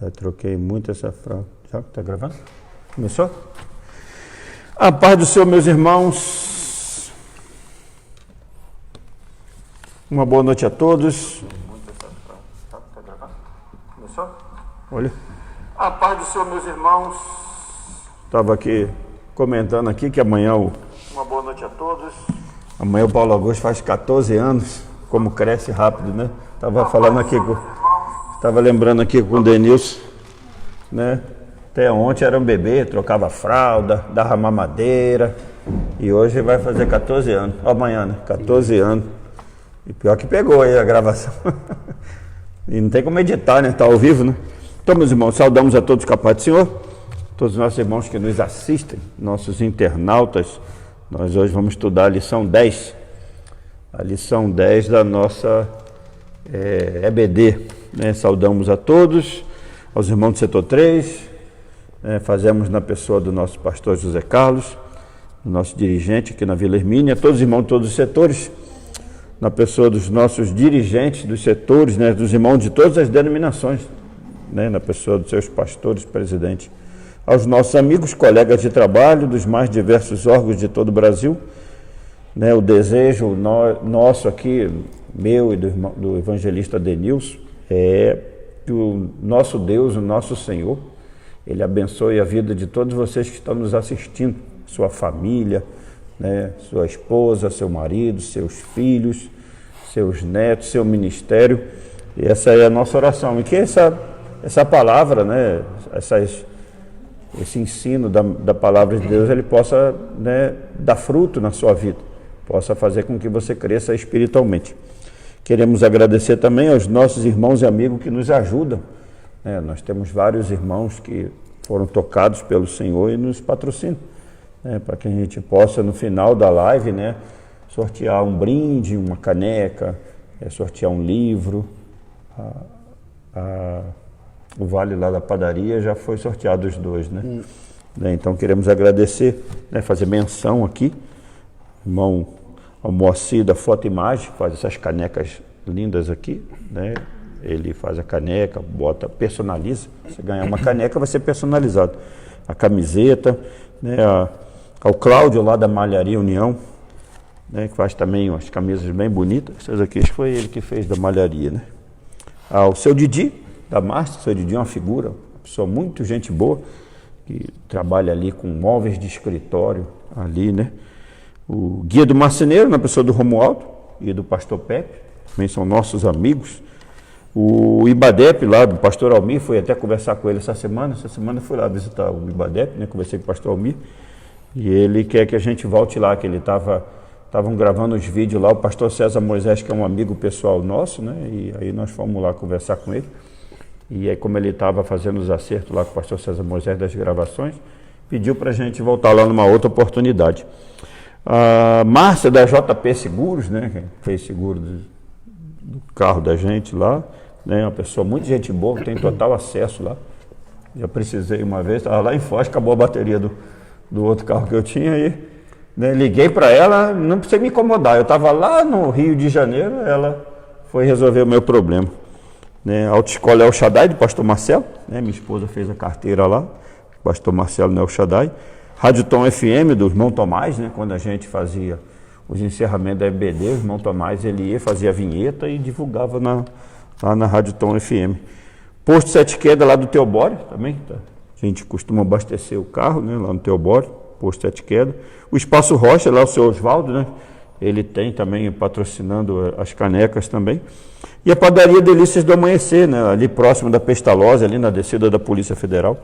Já troquei muito essa frase. Já está gravando? Começou? A paz do Senhor, meus irmãos. Uma boa noite a todos. Está gravando? Começou? Olha. A paz do Senhor, meus irmãos. Estava aqui comentando aqui que amanhã Uma boa noite a todos. Amanhã o Paulo Augusto faz 14 anos. Como cresce rápido, né? Estava falando aqui estava lembrando aqui com o Denilson, né? Até ontem era um bebê, trocava fralda, dava mamadeira. E hoje vai fazer 14 anos. Amanhã, né? 14 anos. E pior que pegou aí a gravação. E não tem como editar, né? Tá ao vivo, né? Então, meus irmãos, saudamos a todos com a paz do Senhor. Todos os nossos irmãos que nos assistem, nossos internautas. Nós hoje vamos estudar a lição 10. A lição 10 da nossa EBD. Né? Saudamos a todos, aos irmãos do setor 3. Fazemos na pessoa do nosso pastor José Carlos, do nosso dirigente aqui na Vila Hermínia, todos os irmãos de todos os setores, na pessoa dos nossos dirigentes dos setores, né? Dos irmãos de todas as denominações, né? Na pessoa dos seus pastores, presidentes, aos nossos amigos, colegas de trabalho dos mais diversos órgãos de todo o Brasil, né? O desejo nosso aqui, meu e do evangelista Denilson, é que o nosso Deus, o nosso Senhor, Ele abençoe a vida de todos vocês que estão nos assistindo, sua família, né? Sua esposa, seu marido, seus filhos, seus netos, seu ministério. E essa é a nossa oração. E que essa palavra, né? Esse ensino da palavra de Deus, ele possa, né, dar fruto na sua vida, possa fazer com que você cresça espiritualmente. Queremos agradecer também aos nossos irmãos e amigos que nos ajudam. Nós temos vários irmãos que foram tocados pelo Senhor e nos patrocinam, né, para que a gente possa, no final da live, né, sortear um brinde, uma caneca, sortear um livro. O vale lá da padaria já foi sorteado os dois, né? Então queremos agradecer, né, fazer menção aqui, irmão ao Moacir da Foto Imagem, que faz essas canecas lindas aqui, né? Ele faz a caneca, personaliza. Você ganhar uma caneca, vai ser personalizado. A camiseta, né? Ao Cláudio lá da Malharia União, né? Que faz também umas camisas bem bonitas. Essas aqui acho que foi ele que fez da malharia, né? Ao seu Didi, da Márcia. O seu Didi é uma figura, uma pessoa muito gente boa, que trabalha ali com móveis de escritório ali, né? O Guia do Marceneiro, na pessoa do Romualdo e do pastor Pepe, também são nossos amigos. O Ibadep lá, do pastor Almir, fui até conversar com ele essa semana fui lá visitar o Ibadep, né? Conversei com o pastor Almir, e ele quer que a gente volte lá, que ele estavam gravando os vídeos lá, o pastor César Moisés, que é um amigo pessoal nosso, né? E aí nós fomos lá conversar com ele, e aí como ele estava fazendo os acertos lá com o pastor César Moisés das gravações, pediu para a gente voltar lá numa outra oportunidade. A Márcia da JP Seguros, né, que fez seguro do carro da gente lá, né, uma pessoa muito gente boa, que tem total acesso lá. Já precisei uma vez, estava lá em Foz, acabou a bateria do outro carro que eu tinha aí, né, liguei para ela, não precisa me incomodar, eu estava lá no Rio de Janeiro, ela foi resolver o meu problema, né. A Autoescola El Shaddai, do pastor Marcelo, né, minha esposa fez a carteira lá, pastor Marcelo El Shaddai. Rádio Tom FM, do irmão Tomás, né? Quando a gente fazia os encerramentos da EBD, o irmão Tomás, ele ia, fazia a vinheta e divulgava lá na Rádio Tom FM. Posto Sete Quedas, lá do Teobório, também, tá? A gente costuma abastecer o carro, né? Lá no Teobório, Posto Sete Quedas. O Espaço Rocha, lá o seu Oswaldo, né? Ele tem também, patrocinando as canecas também. E a Padaria Delícias do Amanhecer, né? Ali próximo da Pestalozzi, ali na descida da Polícia Federal,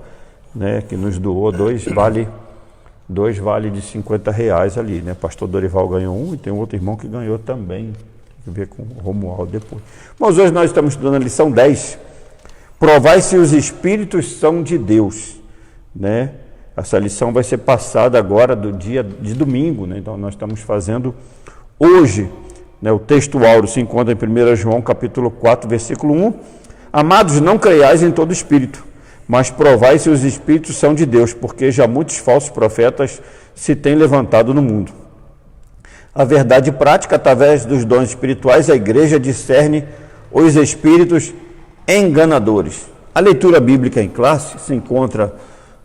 né? Que nos doou dois vale de R$50 ali, né? Pastor Dorival ganhou um e tem outro irmão que ganhou também. Tem que ver com o Romualdo depois. Mas hoje nós estamos estudando a lição 10. Provai se os espíritos são de Deus, né? Essa lição vai ser passada agora do dia de domingo, né? Então nós estamos fazendo hoje, né? O texto áureo se encontra em 1 João capítulo 4, versículo 1. Amados, não creiais em todo espírito, mas provai se os espíritos são de Deus, porque já muitos falsos profetas se têm levantado no mundo. A verdade prática, através dos dons espirituais, a igreja discerne os espíritos enganadores. A leitura bíblica em classe se encontra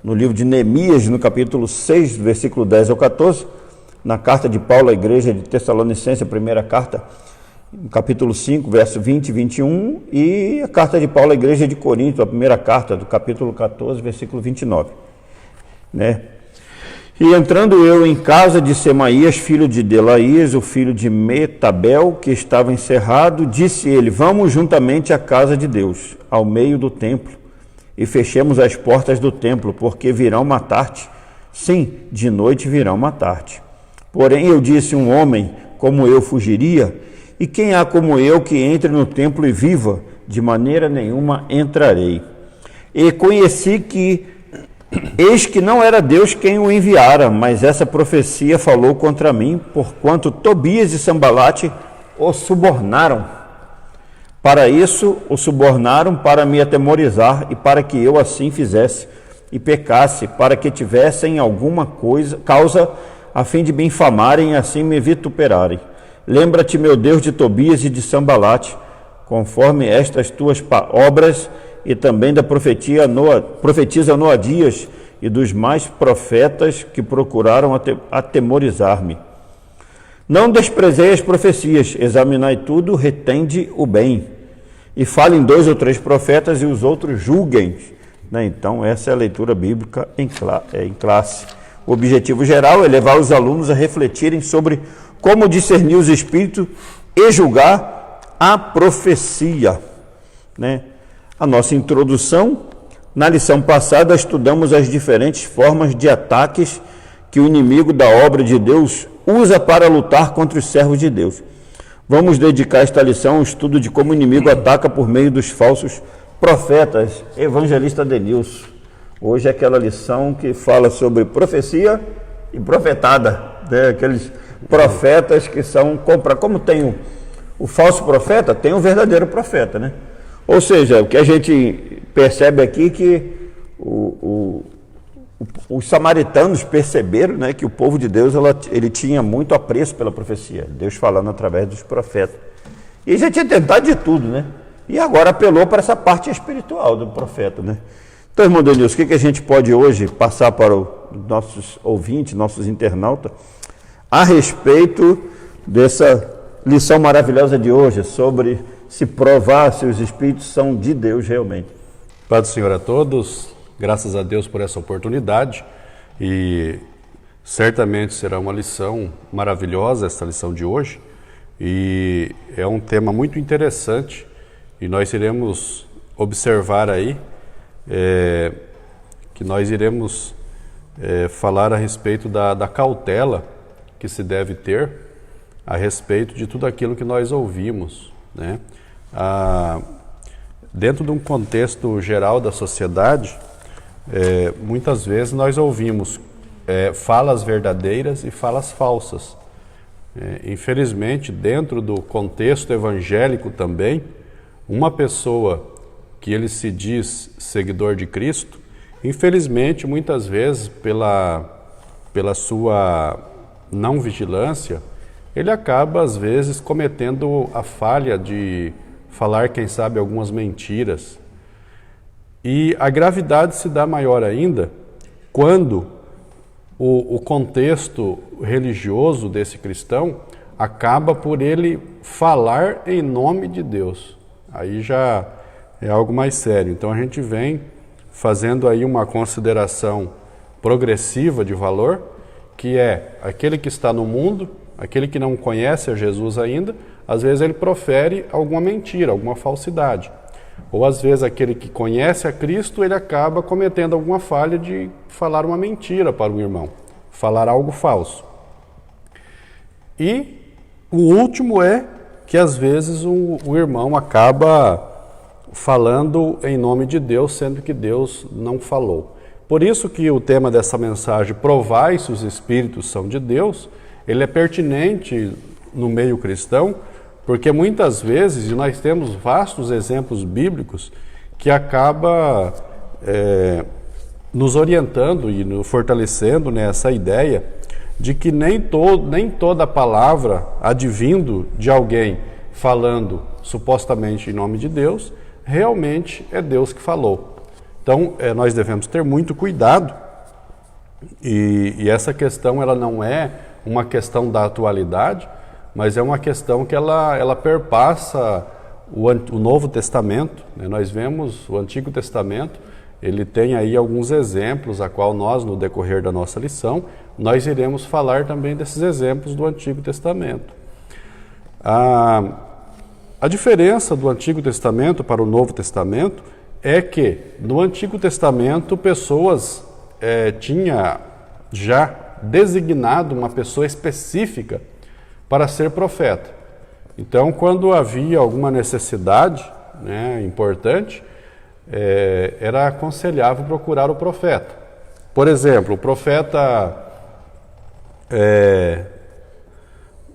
no livro de Neemias, no capítulo 6, versículo 10 ao 14, na carta de Paulo à igreja de Tessalonicense, a primeira carta, no capítulo 5, verso 20 e 21, e a carta de Paulo à igreja de Corinto, a primeira carta, do capítulo 14, versículo 29. Né? E entrando eu em casa de Semaías, filho de Delaías, o filho de Metabel, que estava encerrado, disse ele: vamos juntamente à casa de Deus, ao meio do templo, e fechemos as portas do templo, porque virão matar-te. Sim, de noite virão matar-te. Porém eu disse: um homem como eu fugiria? E quem há como eu que entre no templo e viva? De maneira nenhuma entrarei. E conheci que eis que não era Deus quem o enviara, mas essa profecia falou contra mim, porquanto Tobias e Sambalate o subornaram. Para isso o subornaram, para me atemorizar, e para que eu assim fizesse e pecasse, para que tivessem alguma causa, a fim de me infamarem e assim me vituperarem. Lembra-te, meu Deus, de Tobias e de Sambalate, conforme estas tuas obras, e também da profetisa Noadias e dos mais profetas que procuraram atemorizar-me. Não desprezei as profecias, examinai tudo, retende o bem. E falem 2 ou 3 profetas e os outros julguem. Né? Então, essa é a leitura bíblica em classe. O objetivo geral é levar os alunos a refletirem sobre como discernir os espíritos e julgar a profecia. Né? A nossa introdução, na lição passada, estudamos as diferentes formas de ataques que o inimigo da obra de Deus usa para lutar contra os servos de Deus. Vamos dedicar esta lição ao estudo de como o inimigo ataca por meio dos falsos profetas. Evangelista Denilson. Hoje é aquela lição que fala sobre profecia e profetada, né? Aqueles profetas que são como tem o falso profeta, tem o verdadeiro profeta, né? Ou seja, o que a gente percebe aqui que os samaritanos perceberam, né, que o povo de Deus ele tinha muito apreço pela profecia, Deus falando através dos profetas. E já tinha tentado de tudo, né? E agora apelou para essa parte espiritual do profeta, né? Então, irmão Denilson, o que a gente pode hoje passar para os nossos ouvintes, nossos internautas, a respeito dessa lição maravilhosa de hoje, sobre se provar se os espíritos são de Deus realmente? Paz do Senhor a todos, graças a Deus por essa oportunidade, e certamente será uma lição maravilhosa essa lição de hoje, e é um tema muito interessante, e nós iremos observar aí, que nós iremos falar a respeito da cautela que se deve ter a respeito de tudo aquilo que nós ouvimos, né? Dentro de um contexto geral da sociedade, muitas vezes nós ouvimos falas verdadeiras e falas falsas. Infelizmente, dentro do contexto evangélico também, uma pessoa que ele se diz seguidor de Cristo, infelizmente, muitas vezes, pela sua não vigilância, ele acaba, às vezes, cometendo a falha de falar, quem sabe, algumas mentiras. E a gravidade se dá maior ainda quando o contexto religioso desse cristão acaba por ele falar em nome de Deus. Aí já é algo mais sério. Então a gente vem fazendo aí uma consideração progressiva de valor, que é aquele que está no mundo, aquele que não conhece a Jesus ainda, às vezes ele profere alguma mentira, alguma falsidade. Ou às vezes aquele que conhece a Cristo, ele acaba cometendo alguma falha de falar uma mentira para o irmão, falar algo falso. E o último é que às vezes o irmão acaba falando em nome de Deus, sendo que Deus não falou. Por isso que o tema dessa mensagem, provai se os espíritos são de Deus, ele é pertinente no meio cristão, porque muitas vezes, e nós temos vastos exemplos bíblicos, que acaba nos orientando e nos fortalecendo nessa ideia de que nem toda palavra advindo de alguém falando supostamente em nome de Deus, realmente é Deus que falou. Então, nós devemos ter muito cuidado, e essa questão ela não é uma questão da atualidade, mas é uma questão que ela perpassa o Novo Testamento, né? Nós vemos o Antigo Testamento, ele tem aí alguns exemplos, a qual nós, no decorrer da nossa lição, nós iremos falar também desses exemplos do Antigo Testamento. A diferença do Antigo Testamento para o Novo Testamento é que no Antigo Testamento pessoas tinha já designado uma pessoa específica para ser profeta. Então, quando havia alguma necessidade, né, importante, era aconselhável procurar o profeta. Por exemplo, o profeta,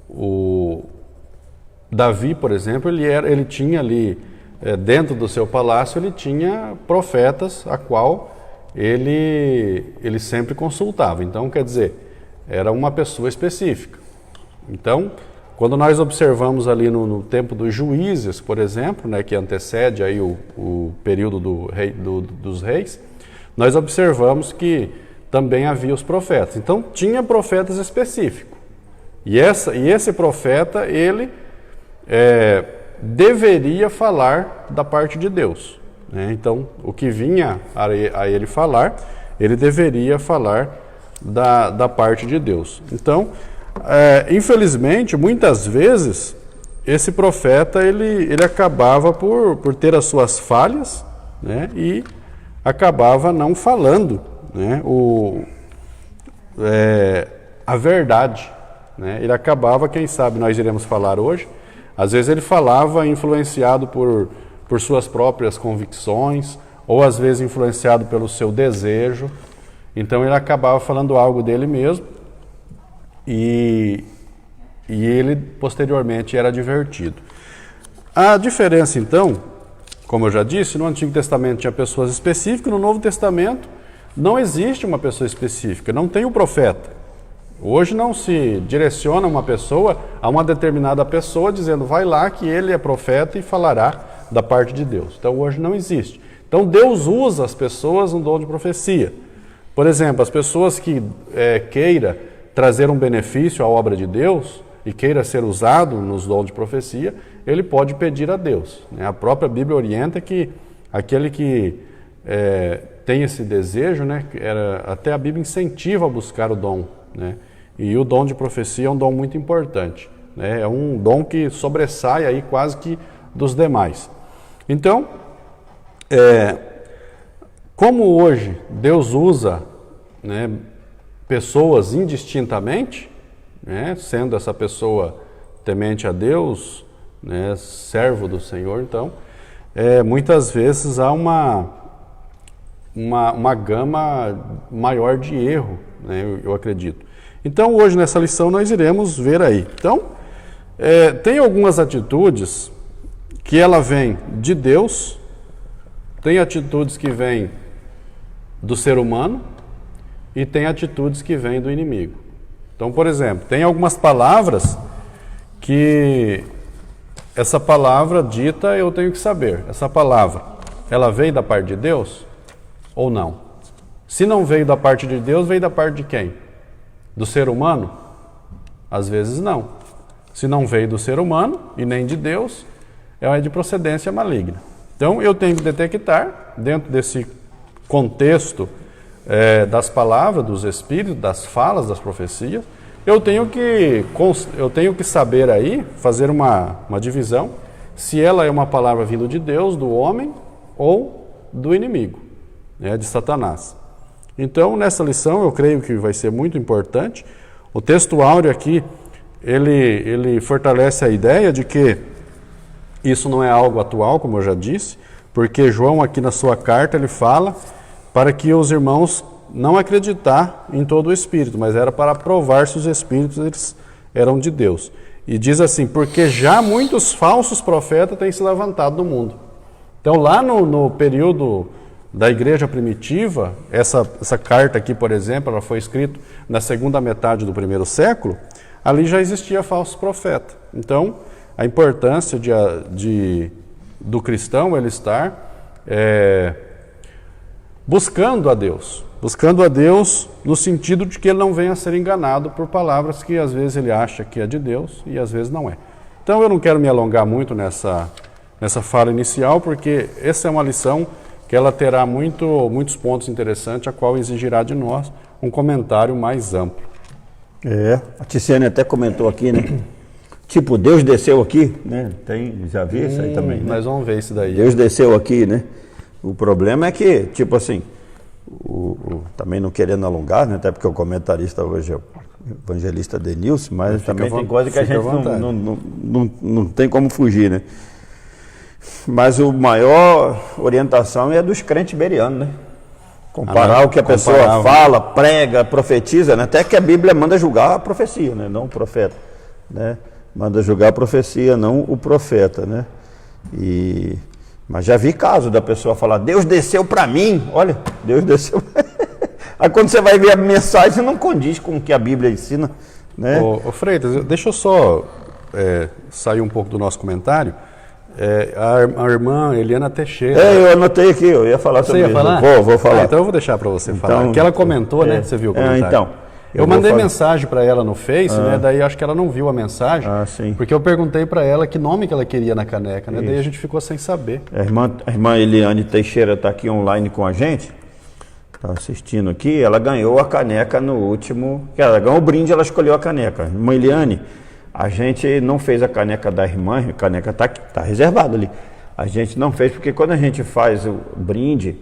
o Davi, por exemplo, ele tinha ali, dentro do seu palácio, ele tinha profetas a qual ele sempre consultava. Então, quer dizer, era uma pessoa específica. Então, quando nós observamos ali no tempo dos juízes, por exemplo, né, que antecede aí o período dos reis, nós observamos que também havia os profetas. Então, tinha profetas específicos. E esse profeta, ele deveria falar da parte de Deus, né? Então, o que vinha a ele falar, ele deveria falar da parte de Deus. Então, infelizmente, muitas vezes, esse profeta, ele acabava por ter as suas falhas, né, e acabava não falando, né, a verdade, né? Ele acabava, quem sabe nós iremos falar hoje, às vezes ele falava influenciado por suas próprias convicções, ou às vezes influenciado pelo seu desejo. Então ele acabava falando algo dele mesmo, e ele posteriormente era advertido. A diferença, então, como eu já disse, no Antigo Testamento tinha pessoas específicas, no Novo Testamento não existe uma pessoa específica, não tem o profeta. Hoje não se direciona uma pessoa a uma determinada pessoa dizendo, vai lá que ele é profeta e falará da parte de Deus. Então hoje não existe. Então Deus usa as pessoas no dom de profecia. Por exemplo, as pessoas que queira trazer um benefício à obra de Deus e queira ser usado nos dons de profecia, ele pode pedir a Deus, né? A própria Bíblia orienta que aquele que tem esse desejo, né, até a Bíblia incentiva a buscar o dom, né? E o dom de profecia é um dom muito importante, né? É um dom que sobressai aí quase que dos demais. Então, como hoje Deus usa, né, pessoas indistintamente, né, sendo essa pessoa temente a Deus, né, servo do Senhor, então, muitas vezes há uma gama maior de erro, né, eu acredito. Então, hoje nessa lição nós iremos ver aí. Então, tem algumas atitudes que ela vem de Deus, tem atitudes que vêm do ser humano e tem atitudes que vêm do inimigo. Então, por exemplo, tem algumas palavras que essa palavra dita eu tenho que saber. Essa palavra, ela veio da parte de Deus ou não? Se não veio da parte de Deus, veio da parte de quem? Do ser humano? Às vezes não. Se não veio do ser humano e nem de Deus, é de procedência maligna. Então eu tenho que detectar, dentro desse contexto das palavras, dos espíritos, das falas, das profecias, eu tenho que saber aí, fazer uma divisão, se ela é uma palavra vinda de Deus, do homem ou do inimigo, né, de Satanás. Então, nessa lição, eu creio que vai ser muito importante. O texto áureo aqui, ele fortalece a ideia de que isso não é algo atual, como eu já disse, porque João aqui na sua carta, ele fala para que os irmãos não acreditar em todo o Espírito, mas era para provar se os Espíritos eles eram de Deus. E diz assim, porque já muitos falsos profetas têm se levantado no mundo. Então, lá no período da igreja primitiva, essa carta aqui, por exemplo, ela foi escrita na segunda metade do primeiro século, ali já existia falso profeta. Então, a importância do cristão ele estar buscando a Deus. Buscando a Deus no sentido de que ele não venha a ser enganado por palavras que às vezes ele acha que é de Deus e às vezes não é. Então eu não quero me alongar muito nessa fala inicial, porque essa é uma lição que ela terá muitos pontos interessantes, a qual exigirá de nós um comentário mais amplo. A Ticiane até comentou aqui, né? Tipo, Deus desceu aqui, né? Já vi isso aí também, né? Nós vamos ver isso daí. Deus desceu aqui, né? O problema é que, tipo assim, também não querendo alongar, né? Até porque o comentarista hoje é o evangelista Denilson, mas também tem coisa que a gente não tem como fugir, né? Mas a maior orientação é dos crentes berianos, né? Comparar o que a pessoa fala, prega, profetiza, né? Até que a Bíblia manda julgar a profecia, né? Não o profeta, né? Manda julgar a profecia, não o profeta, né? Mas já vi caso da pessoa falar, Deus desceu para mim, olha, Deus desceu. Aí quando você vai ver a mensagem, não condiz com o que a Bíblia ensina, né? Ô Freitas, deixa eu só sair um pouco do nosso comentário. A irmã Eliana Teixeira. Eu anotei aqui, eu ia falar sobre isso. Você ia falar? Vou falar. Então eu vou deixar para você falar. Porque ela comentou, né? Você viu o comentário. Então. Eu mandei mensagem para ela no Face, né? Daí acho que ela não viu a mensagem. Sim. Porque eu perguntei para ela que nome que ela queria na caneca, né? Daí a gente ficou sem saber. A irmã Eliane Teixeira está aqui online com a gente. Está assistindo aqui. Ela ganhou a caneca no último. Ela ganhou o brinde, ela escolheu a caneca. Irmã Eliane, a gente não fez a caneca da irmã, a caneca está reservada ali. A gente não fez porque quando a gente faz o brinde,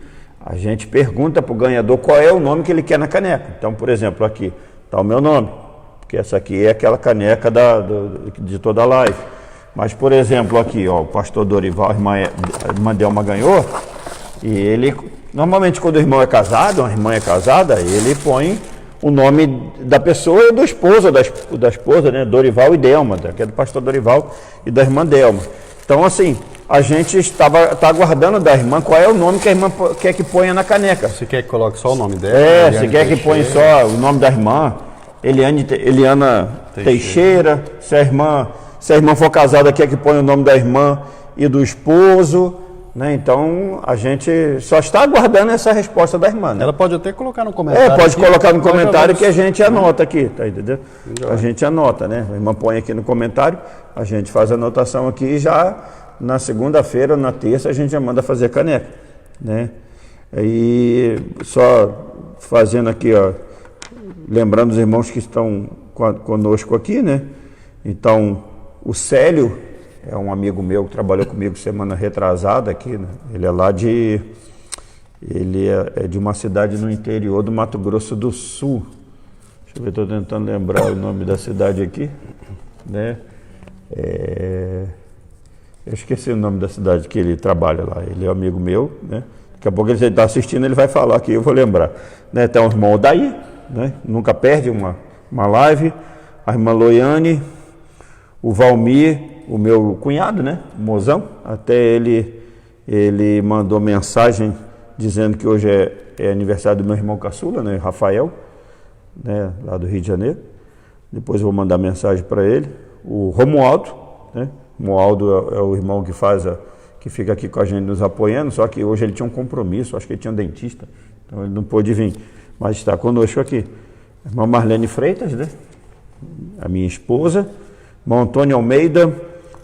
a gente pergunta para o ganhador qual é o nome que ele quer na caneca. Então, por exemplo, aqui está o meu nome, porque essa aqui é aquela caneca de toda a live. Mas, por exemplo, aqui, ó, o pastor Dorival, a irmã Delma ganhou, e ele, normalmente quando o irmão é casado, a irmã é casada, ele põe o nome da pessoa e do esposo, da esposa, né, Dorival e Delma, que é do pastor Dorival e da irmã Delma. Então, assim, a gente está aguardando da irmã qual é o nome que a irmã quer que ponha na caneca. Você quer que coloque só o nome dela? Você quer que ponha só o nome da irmã, Eliana Teixeira. Se a irmã for casada, quer que ponha o nome da irmã e do esposo, né? Então, a gente só está aguardando essa resposta da irmã, né? Ela pode até colocar no comentário. Pode colocar no comentário que a gente anota aqui, tá entendendo? A gente anota, né? A irmã põe aqui no comentário, a gente faz a anotação aqui e já na segunda-feira ou na terça a gente já manda fazer a caneca, né? E só fazendo aqui, ó, lembrando os irmãos que estão conosco aqui, né? Então, o Célio é um amigo meu que trabalhou comigo semana retrasada aqui, né? Ele é de uma cidade no interior do Mato Grosso do Sul. Deixa eu ver, estou tentando lembrar o nome da cidade aqui, né? Eu esqueci o nome da cidade que ele trabalha lá. Ele é um amigo meu, né? Daqui a pouco ele está assistindo, ele vai falar aqui, eu vou lembrar, né? Tem o irmão Odaí, né? Nunca perde uma live. A irmã Loiane, o Valmir, o meu cunhado, né? O Mozão, até ele mandou mensagem dizendo que hoje é aniversário do meu irmão caçula, né? Rafael, né? Lá do Rio de Janeiro. Depois eu vou mandar mensagem para ele. O Romualdo, né? O Romualdo é o irmão que fica aqui com a gente nos apoiando, só que hoje ele tinha um compromisso, acho que ele tinha um dentista, então ele não pôde vir, mas está conosco aqui. A irmã Marlene Freitas, né? A minha esposa, irmão Antônio Almeida,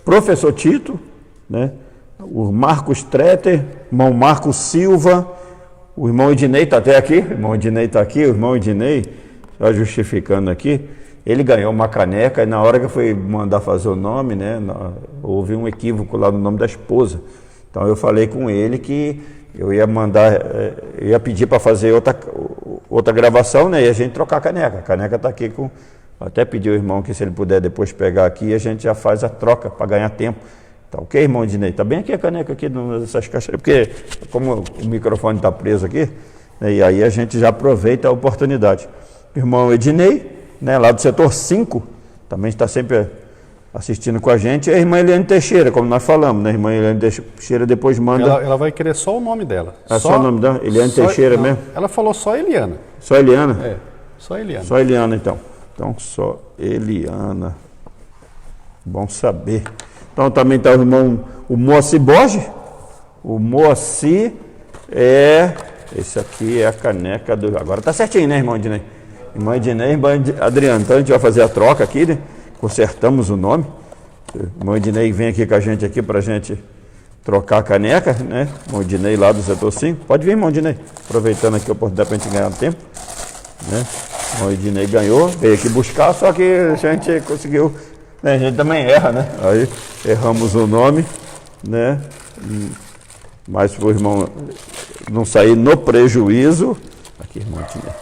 professor Tito, né? O Marcos Treter, irmão Marcos Silva, o irmão Ednei está até aqui, o irmão Ednei está aqui, o irmão Ednei, já justificando aqui, ele ganhou uma caneca e na hora que eu fui mandar fazer o nome, né, houve um equívoco lá no nome da esposa. Então eu falei com ele que eu ia pedir para fazer outra gravação, né, e a gente trocar a caneca. A caneca está aqui até pedi ao irmão que se ele puder depois pegar aqui, a gente já faz a troca para ganhar tempo. Tá ok, irmão Ednei? Está bem aqui a caneca aqui nessas caixas, porque como o microfone está preso aqui, né, e aí a gente já aproveita a oportunidade. Irmão Ednei, né, lá do setor 5, também está sempre assistindo com a gente, e a irmã Eliane Teixeira, como nós falamos, né? A irmã Eliane Teixeira depois manda... Ela vai querer só o nome dela. Só o nome dela? Eliane Teixeira não, mesmo? Ela falou só Eliana. Só Eliana? Só Eliana. Só Eliana, então. Então, só Eliana. Bom saber. Então, também está o irmão, o Moacir Borges. O Moacir é Esse aqui é a caneca do... Agora tá certinho, né, irmão Ednei? Irmão Ednei, irmão Adriano. Então a gente vai fazer a troca aqui, né? Consertamos o nome. Irmão Ednei vem aqui com a gente aqui pra gente trocar a caneca, né? Irmão Ednei lá do setor 5. Pode vir, irmão Ednei. Aproveitando aqui a oportunidade pra gente ganhar tempo, né? O Ednei ganhou, veio aqui buscar, só que a gente conseguiu, né? A gente também erra, né? Aí erramos o nome, né? Mas o irmão não sair no prejuízo. Aqui, irmão Ednei.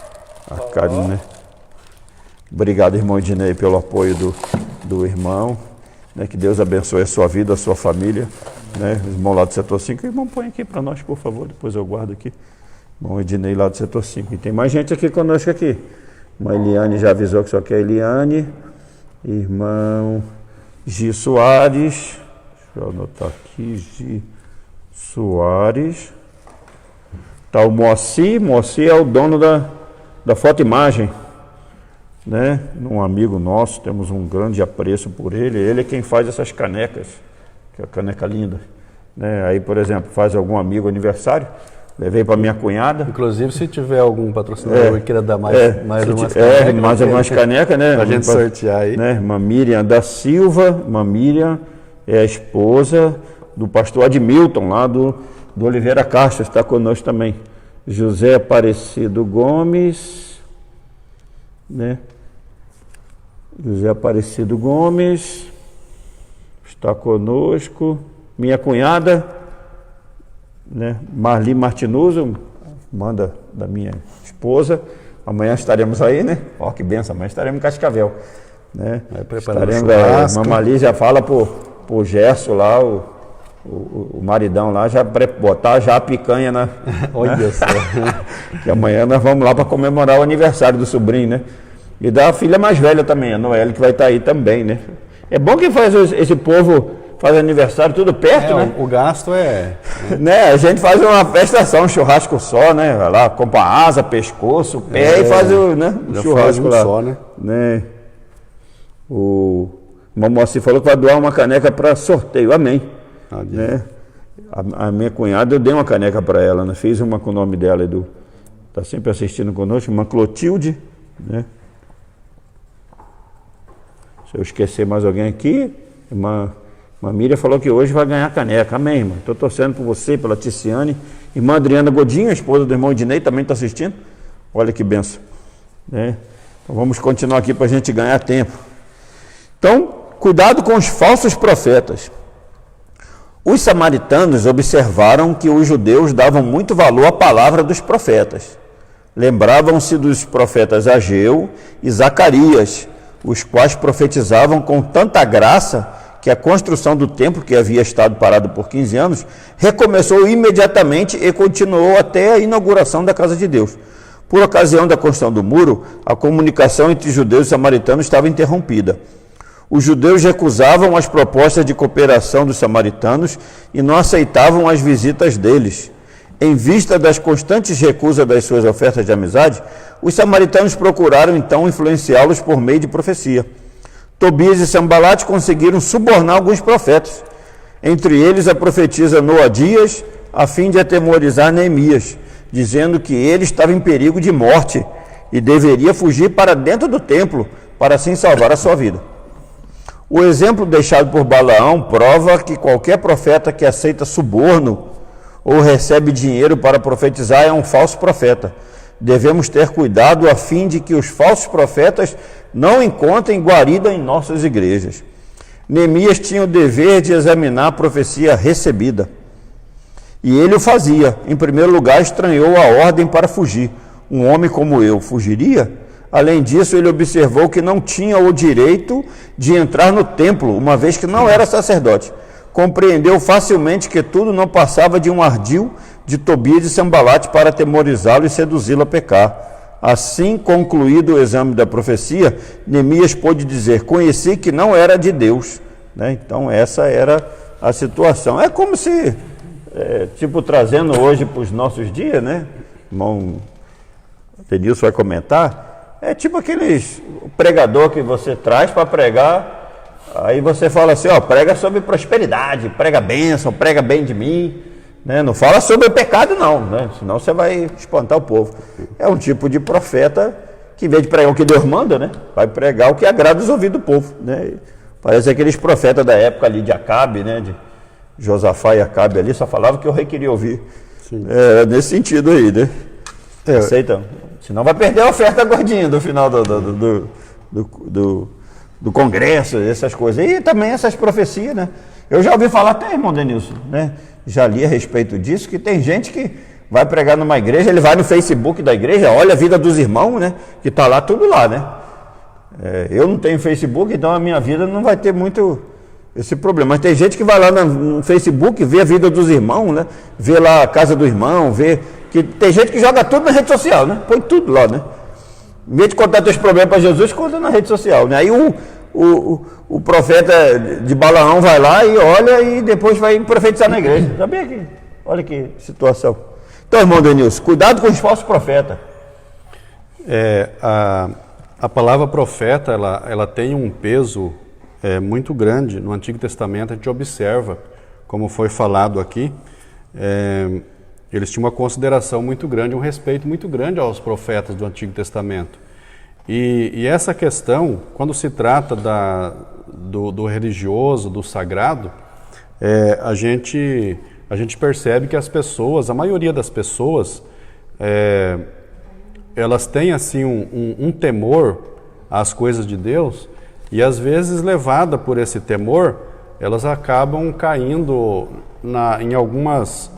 A carinho, né? Obrigado, irmão Ednei, pelo apoio do irmão. Né? Que Deus abençoe a sua vida, a sua família. Né? Irmão lá do setor 5. Irmão, põe aqui para nós, por favor, depois eu guardo aqui. Irmão Ednei lá do setor 5. E tem mais gente aqui conosco aqui. Irmã Eliane já avisou que só quer Eliane. Irmão Gi Soares. Deixa eu anotar aqui. Gi Soares. Tá o Moacir. Moacir é o dono da fotoimagem. Né? Um amigo nosso, temos um grande apreço por ele. Ele é quem faz essas canecas. Que é a caneca linda. Né? Aí, por exemplo, faz algum amigo aniversário. Levei para minha cunhada. Inclusive, se tiver algum patrocinador que queira dar mais umas canecas. Mais algumas canecas, né? Para a gente sortear aí. Né? Irmã Miriam da Silva. Irmã Miriam é a esposa do pastor Admilton, lá do Oliveira Castro, está conosco também. José Aparecido Gomes. Né? José Aparecido Gomes está conosco. Minha cunhada. Né? Marli Martinuso, manda da minha esposa. Amanhã estaremos aí, né? Ó, que benção, amanhã estaremos em Cascavel. Né? Estaremos, a Marli já fala pro Gerson lá, o maridão lá, já botar já a picanha na. Olha só. Que amanhã nós vamos lá para comemorar o aniversário do sobrinho, né? E da filha mais velha também, a Noelle, que vai estar aí também, né? É bom que faz esse povo. Faz aniversário tudo perto, né? O gasto é... Né? A gente faz uma festa só, um churrasco só, né? Vai lá, compra asa, pescoço, pé e faz o churrasco lá. Só, né? O Moacir falou que vai doar uma caneca para sorteio. Amém. Né? A minha cunhada, eu dei uma caneca para ela, né? Fiz uma com o nome dela, Edu. Está sempre assistindo conosco, uma Clotilde, né? Se eu esquecer mais alguém aqui, uma Miriam falou que hoje vai ganhar caneca. Amém, irmã. Estou torcendo por você, pela Ticiane. Irmã Adriana Godinho, a esposa do irmão Ednei, também está assistindo. Olha que benção. Né? Então vamos continuar aqui para a gente ganhar tempo. Então, cuidado com os falsos profetas. Os samaritanos observaram que os judeus davam muito valor à palavra dos profetas. Lembravam-se dos profetas Ageu e Zacarias, os quais profetizavam com tanta graça que a construção do templo, que havia estado parado por 15 anos, recomeçou imediatamente e continuou até a inauguração da casa de Deus. Por ocasião da construção do muro, a comunicação entre judeus e samaritanos estava interrompida. Os judeus recusavam as propostas de cooperação dos samaritanos e não aceitavam as visitas deles. Em vista das constantes recusas das suas ofertas de amizade, os samaritanos procuraram então influenciá-los por meio de profecia. Tobias e Sambalate conseguiram subornar alguns profetas, entre eles a profetisa Noadias, a fim de atemorizar Neemias, dizendo que ele estava em perigo de morte e deveria fugir para dentro do templo, para assim salvar a sua vida. O exemplo deixado por Balaão prova que qualquer profeta que aceita suborno ou recebe dinheiro para profetizar é um falso profeta. Devemos ter cuidado a fim de que os falsos profetas não encontrem guarida em nossas igrejas. Neemias tinha o dever de examinar a profecia recebida. E ele o fazia. Em primeiro lugar, estranhou a ordem para fugir. Um homem como eu fugiria? Além disso, ele observou que não tinha o direito de entrar no templo, uma vez que não era sacerdote. Compreendeu facilmente que tudo não passava de um ardil de Tobias e Sambalate para atemorizá-lo e seduzi-lo a pecar. Assim, concluído o exame da profecia, Neemias pôde dizer: conheci que não era de Deus. Né? Então, essa era a situação. É como se, trazendo hoje para os nossos dias, né? O irmão Denilson vai comentar, é tipo aqueles pregador que você traz para pregar, aí você fala assim, prega sobre prosperidade, prega bênção, prega bem de mim, né? Não fala sobre o pecado não, né? Senão você vai espantar o povo. É um tipo de profeta que, em vez de pregar o que Deus manda, né? Vai pregar o que agrada os ouvidos do povo, né? Parece aqueles profetas da época ali de Acabe, né? De Josafá e Acabe ali, só falava o que o rei queria ouvir. Nesse sentido aí, né? Aceitam? Senão vai perder a oferta gordinha do final do Congresso, essas coisas. E também essas profecias, né? Eu já ouvi falar até, irmão Denilson, né? Já li a respeito disso, que tem gente que vai pregar numa igreja, ele vai no Facebook da igreja, olha a vida dos irmãos, né? Que tá lá, tudo lá, né? Eu não tenho Facebook, então a minha vida não vai ter muito esse problema. Mas tem gente que vai lá no Facebook, vê a vida dos irmãos, né? Vê lá a casa do irmão, vê... que tem gente que joga tudo na rede social, né? Põe tudo lá, né? Em vez de contar teus problemas para Jesus, conta na rede social, né? Aí o profeta de Balaão vai lá e olha e depois vai profetizar na igreja. Sabia que? Olha que situação. Então, irmão Denilson, cuidado com os falsos profetas. A palavra profeta, ela tem um peso muito grande. No Antigo Testamento a gente observa, como foi falado aqui, eles tinham uma consideração muito grande, um respeito muito grande aos profetas do Antigo Testamento. E essa questão, quando se trata do religioso, do sagrado, a gente percebe que as pessoas, a maioria das pessoas, elas têm assim um temor às coisas de Deus, e às vezes, levada por esse temor, elas acabam caindo em algumas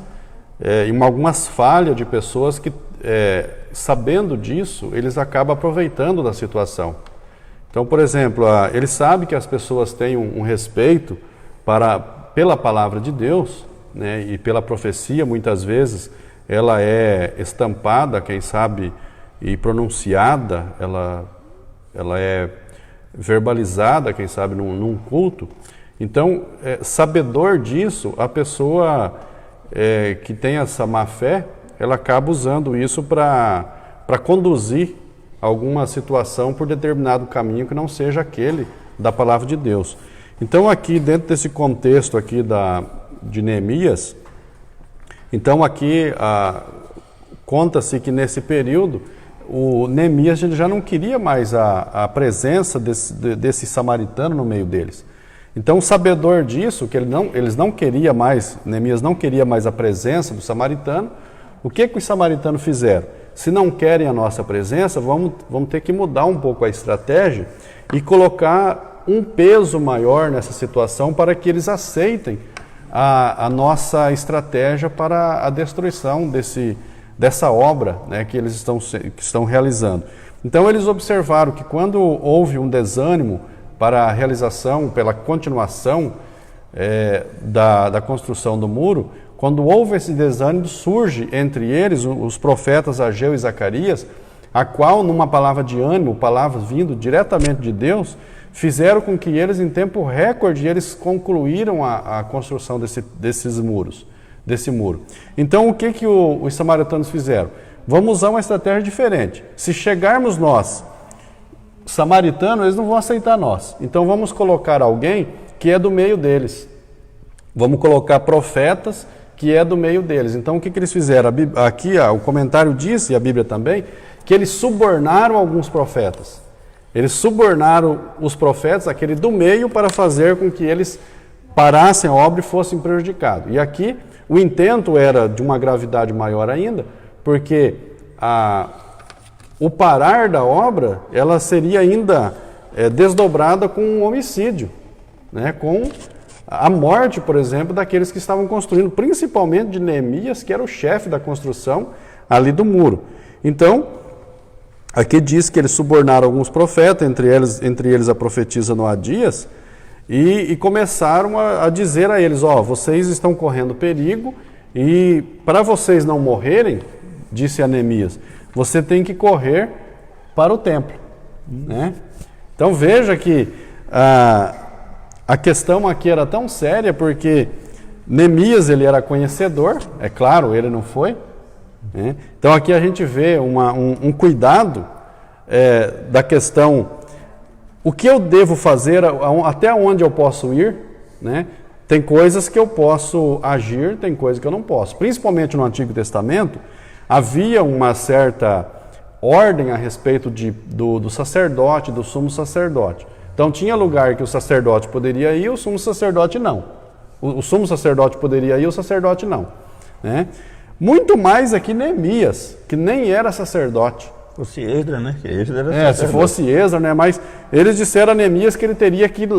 falhas de pessoas que, sabendo disso, eles acabam aproveitando da situação. Então, por exemplo, ele sabe que as pessoas têm um respeito pela palavra de Deus, né, e pela profecia, muitas vezes, ela é estampada, quem sabe, e pronunciada, ela é verbalizada, quem sabe, num culto. Então, sabedor disso, a pessoa que tem essa má fé, ela acaba usando isso para conduzir alguma situação por determinado caminho que não seja aquele da palavra de Deus. Então, aqui, dentro desse contexto aqui de Neemias, então aqui conta-se que nesse período o Neemias já não queria mais a presença desse samaritano no meio deles. Então, sabedor disso, que eles não queriam mais, Neemias não queria mais a presença do samaritano, o que os samaritanos fizeram? Se não querem a nossa presença, vamos ter que mudar um pouco a estratégia e colocar um peso maior nessa situação para que eles aceitem a nossa estratégia para a destruição dessa obra, né, que eles estão realizando. Então, eles observaram que quando houve um desânimo para a realização, pela continuação da construção do muro, quando houve esse desânimo, surge entre eles os profetas Ageu e Zacarias, a qual, numa palavra de ânimo, palavras vindo diretamente de Deus, fizeram com que eles, em tempo recorde, eles concluíram a construção desse muro. Então, o que os samaritanos fizeram? Vamos usar uma estratégia diferente. Se chegarmos nós, samaritanos, eles não vão aceitar nós. Então, vamos colocar alguém que é do meio deles. Vamos colocar profetas que é do meio deles. Então, o que eles fizeram? Aqui, o comentário diz, e a Bíblia também, que eles subornaram alguns profetas. Eles subornaram os profetas, aquele do meio, para fazer com que eles parassem a obra e fossem prejudicados. E aqui, o intento era de uma gravidade maior ainda, porque o parar da obra, ela seria ainda desdobrada com um homicídio, né? Com a morte, por exemplo, daqueles que estavam construindo, principalmente de Neemias, que era o chefe da construção ali do muro. Então, aqui diz que eles subornaram alguns profetas, entre eles a profetisa Noadias, e começaram a dizer a eles, vocês estão correndo perigo, e para vocês não morrerem, disse a Neemias, você tem que correr para o templo. Né? Então veja que a questão aqui era tão séria, porque Neemias ele era conhecedor, é claro, ele não foi. Né? Então aqui a gente vê um cuidado da questão, o que eu devo fazer, até onde eu posso ir, né? tem coisas que eu posso agir, tem coisas que eu não posso. Principalmente no Antigo Testamento, havia uma certa ordem a respeito do sacerdote, do sumo sacerdote. Então tinha lugar que o sacerdote poderia ir, o sumo sacerdote não. O sumo sacerdote poderia ir, o sacerdote não. Né? Muito mais aqui Neemias, que nem era sacerdote. Fosse Esdras, né? Que Esdras era se fosse Esdras, né? Mas eles disseram a Neemias que ele teria que ir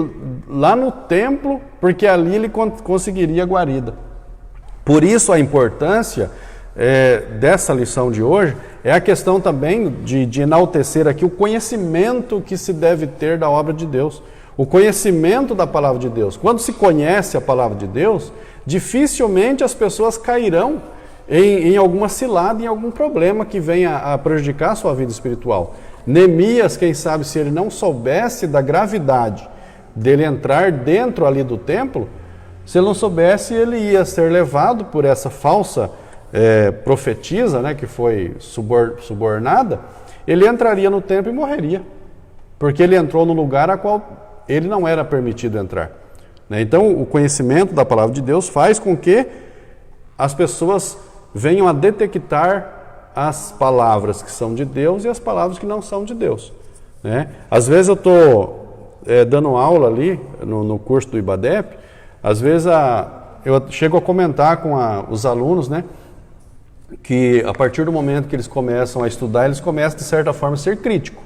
lá no templo, porque ali ele conseguiria guarida. Por isso a importância dessa lição de hoje é a questão também de enaltecer aqui o conhecimento que se deve ter da obra de Deus. O conhecimento da palavra de Deus. Quando se conhece a palavra de Deus, dificilmente as pessoas cairão em alguma cilada, em algum problema que venha a prejudicar a sua vida espiritual. Neemias, quem sabe, se ele não soubesse da gravidade dele entrar dentro ali do templo, se ele não soubesse, ele ia ser levado por essa falsa profetisa, né, que foi subornada, ele entraria no templo e morreria, porque ele entrou no lugar a qual ele não era permitido entrar. Então, o conhecimento da palavra de Deus faz com que as pessoas venham a detectar as palavras que são de Deus e as palavras que não são de Deus. Né? Às vezes eu estou dando aula ali no curso do IBADEP, às vezes eu chego a comentar com os alunos, né, que a partir do momento que eles começam a estudar, eles começam de certa forma a ser crítico.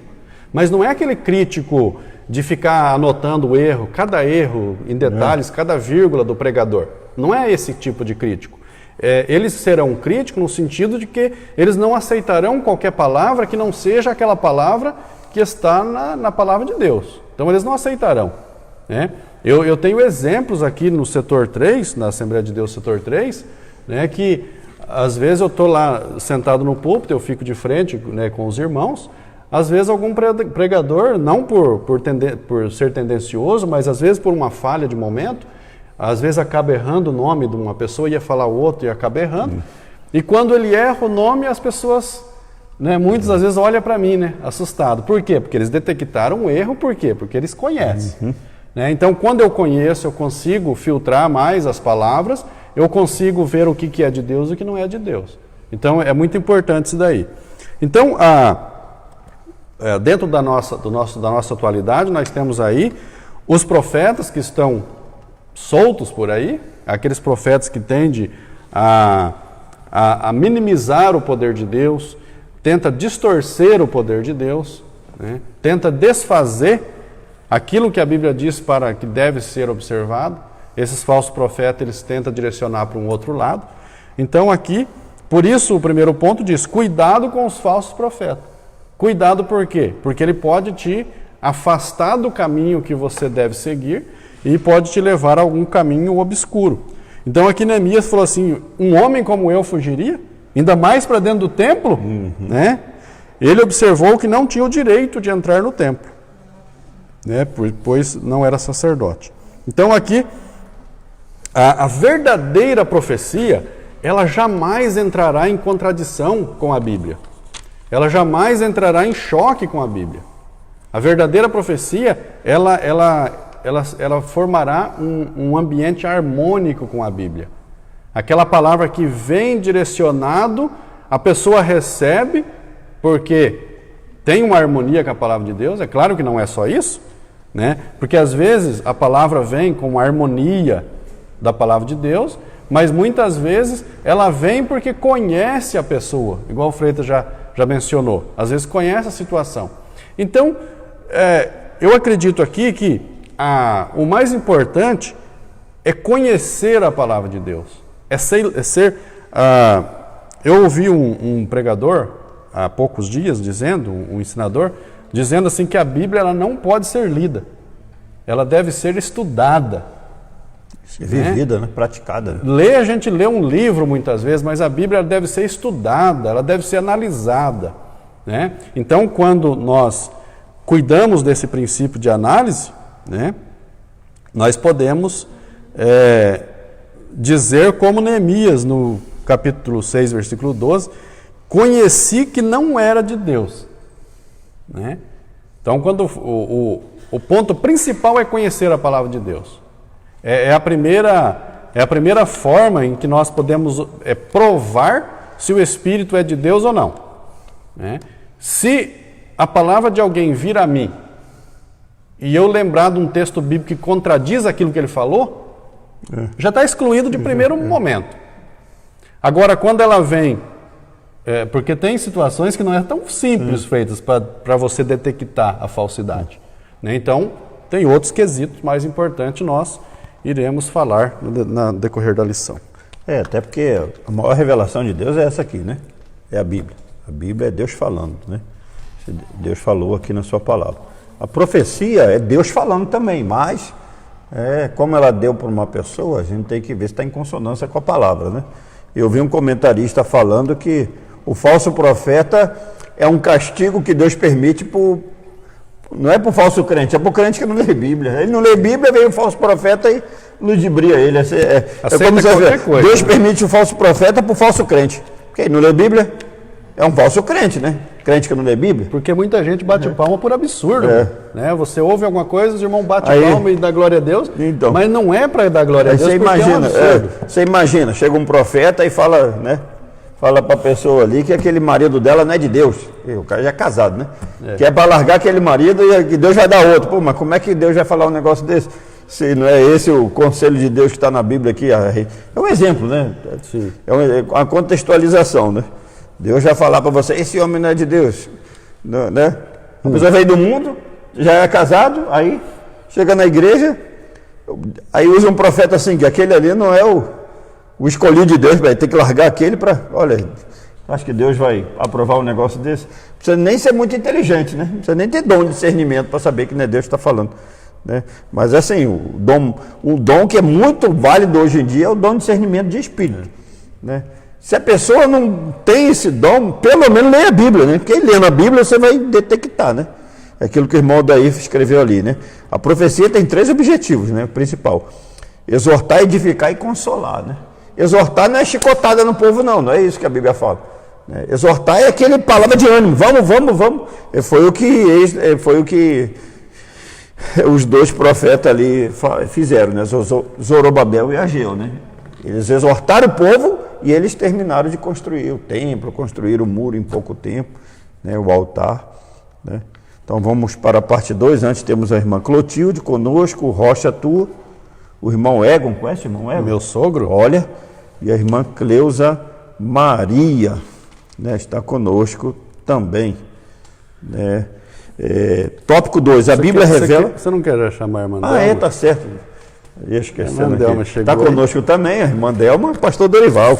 Mas não é aquele crítico de ficar anotando o erro, cada erro em detalhes, cada vírgula do pregador. Não é esse tipo de crítico. Eles serão críticos no sentido de que eles não aceitarão qualquer palavra que não seja aquela palavra que está na palavra de Deus. Então eles não aceitarão. Né? Eu tenho exemplos aqui no setor 3, na Assembleia de Deus setor 3, né, que às vezes eu estou lá sentado no púlpito, eu fico de frente, né, com os irmãos. Às vezes algum pregador, não por ser tendencioso, mas às vezes por uma falha de momento, às vezes acaba errando o nome de uma pessoa, ia falar o outro e acaba errando. E quando ele erra o nome, as pessoas, né, muitas das vezes olham para mim, né, assustado. Por quê? Porque eles detectaram o erro, por quê? Porque eles conhecem. Né? Então, quando eu conheço, eu consigo filtrar mais as palavras, eu consigo ver o que é de Deus e o que não é de Deus. Então, é muito importante isso daí. Então, dentro da nossa atualidade, nós temos aí os profetas que estão soltos por aí, aqueles profetas que tendem a minimizar o poder de Deus, tenta distorcer o poder de Deus, né? Tenta desfazer aquilo que a Bíblia diz para que deve ser observado. Esses falsos profetas, eles tentam direcionar para um outro lado. Então aqui, por isso o primeiro ponto diz, cuidado com os falsos profetas. Cuidado por quê? Porque ele pode te afastar do caminho que você deve seguir e pode te levar a algum caminho obscuro. Então aqui Neemias falou assim, um homem como eu fugiria? Ainda mais para dentro do templo? Né? Ele observou que não tinha o direito de entrar no templo, né? Pois não era sacerdote. Então aqui, a verdadeira profecia, ela jamais entrará em contradição com a Bíblia. Ela jamais entrará em choque com a Bíblia. A verdadeira profecia, ela formará um ambiente harmônico com a Bíblia. Aquela palavra que vem direcionado, a pessoa recebe, porque tem uma harmonia com a palavra de Deus. É claro que não é só isso, né? Porque às vezes a palavra vem com uma harmonia da palavra de Deus, mas muitas vezes ela vem porque conhece a pessoa, igual o Freitas já mencionou, às vezes conhece a situação. Então, eu acredito aqui que o mais importante é conhecer a palavra de Deus. Eu ouvi um pregador há poucos dias dizendo, um ensinador, dizendo assim que a Bíblia ela não pode ser lida, ela deve ser estudada. Vivida, né? Praticada. A gente lê um livro muitas vezes, mas a Bíblia deve ser estudada, ela deve ser analisada. Né? Então, quando nós cuidamos desse princípio de análise, né, nós podemos dizer como Neemias, no capítulo 6, versículo 12, conheci que não era de Deus. Né? Então, quando o ponto principal é conhecer a palavra de Deus. É a primeira forma em que nós podemos provar se o Espírito é de Deus ou não. Né? Se a palavra de alguém vir a mim e eu lembrar de um texto bíblico que contradiz aquilo que ele falou, já está excluído de primeiro momento. Agora, quando ela vem, porque tem situações que não é tão simples feitas para você detectar a falsidade. Né? Então, tem outros quesitos mais importantes, nós iremos falar no decorrer da lição. Até porque a maior revelação de Deus é essa aqui, né? É a Bíblia. A Bíblia é Deus falando, né? Deus falou aqui na sua palavra. A profecia é Deus falando também, mas como ela deu para uma pessoa, a gente tem que ver se está em consonância com a palavra, né? Eu vi um comentarista falando que o falso profeta é um castigo que Deus permite não é para o falso crente, é para o crente que não lê Bíblia. Ele não lê Bíblia, vem o falso profeta e ludibria ele. Como qualquer coisa. Deus permite o falso profeta para o falso crente. Porque ele não lê Bíblia, é um falso crente, né? Crente que não lê Bíblia. Porque muita gente bate palma por absurdo. Né? Você ouve alguma coisa, os irmãos batem palma e dá glória a Deus, então, mas não é para dar glória a Deus, você imagina, chega um profeta e fala, né? Fala para a pessoa ali que aquele marido dela não é de Deus. O cara já é casado, né? Que é para largar aquele marido e que Deus vai dar outro. Pô, mas como é que Deus vai falar um negócio desse? Se não é esse o conselho de Deus que está na Bíblia aqui. É um exemplo, né? É uma contextualização, né? Deus vai falar para você, esse homem não é de Deus. Não, né? A pessoa veio do mundo, já é casado, aí chega na igreja, aí usa um profeta assim, que aquele ali não é o escolhido de Deus, vai ter que largar aquele para... Olha, acho que Deus vai aprovar um negócio desse. Não precisa nem ser muito inteligente, né? Não precisa nem ter dom de discernimento para saber que não é Deus que está falando. Né? Mas assim, o dom que é muito válido hoje em dia é o dom de discernimento de espírito. Né? Se a pessoa não tem esse dom, pelo menos leia a Bíblia, né? Porque lendo a Bíblia você vai detectar, né? É aquilo que o irmão Daí escreveu ali, né? A profecia tem 3 objetivos, né? O principal: exortar, edificar e consolar, né? Exortar não é chicotada no povo, não é isso que a Bíblia fala. Exortar é aquele palavra de ânimo, vamos. Foi o que os 2 profetas ali fizeram, né? Zorobabel e Ageu, né? Eles exortaram o povo e eles terminaram de construir o templo, construir o muro em pouco tempo, né? O altar, né? Então vamos para a parte 2. Antes temos a irmã Clotilde conosco, o Rocha Tua, o irmão Egon, conhece o irmão Egon? Meu sogro. Olha, e a irmã Cleusa Maria, né, está conosco também. Né? Tópico 2, a Bíblia revela... Você não quer chamar a irmã Delma? Tá certo. Ia esquecendo aqui. Está conosco também a irmã Delma e o pastor Dorival.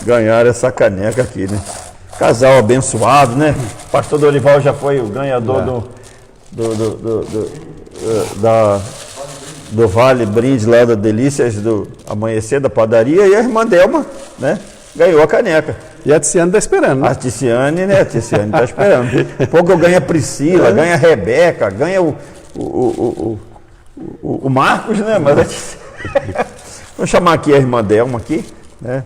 Ganharam essa caneca aqui, né? Casal abençoado, né? O pastor Dorival já foi o ganhador do Vale Brinde lá da Delícias do Amanhecer da Padaria, e a irmã Delma, né, ganhou a caneca. E a Ticiane está esperando, né? A Ticiane está esperando. Pouco eu ganho a Priscila, ganha a Rebeca, ganha o Marcos, né? Mas a Ticiane... Vou chamar aqui a irmã Delma aqui, né?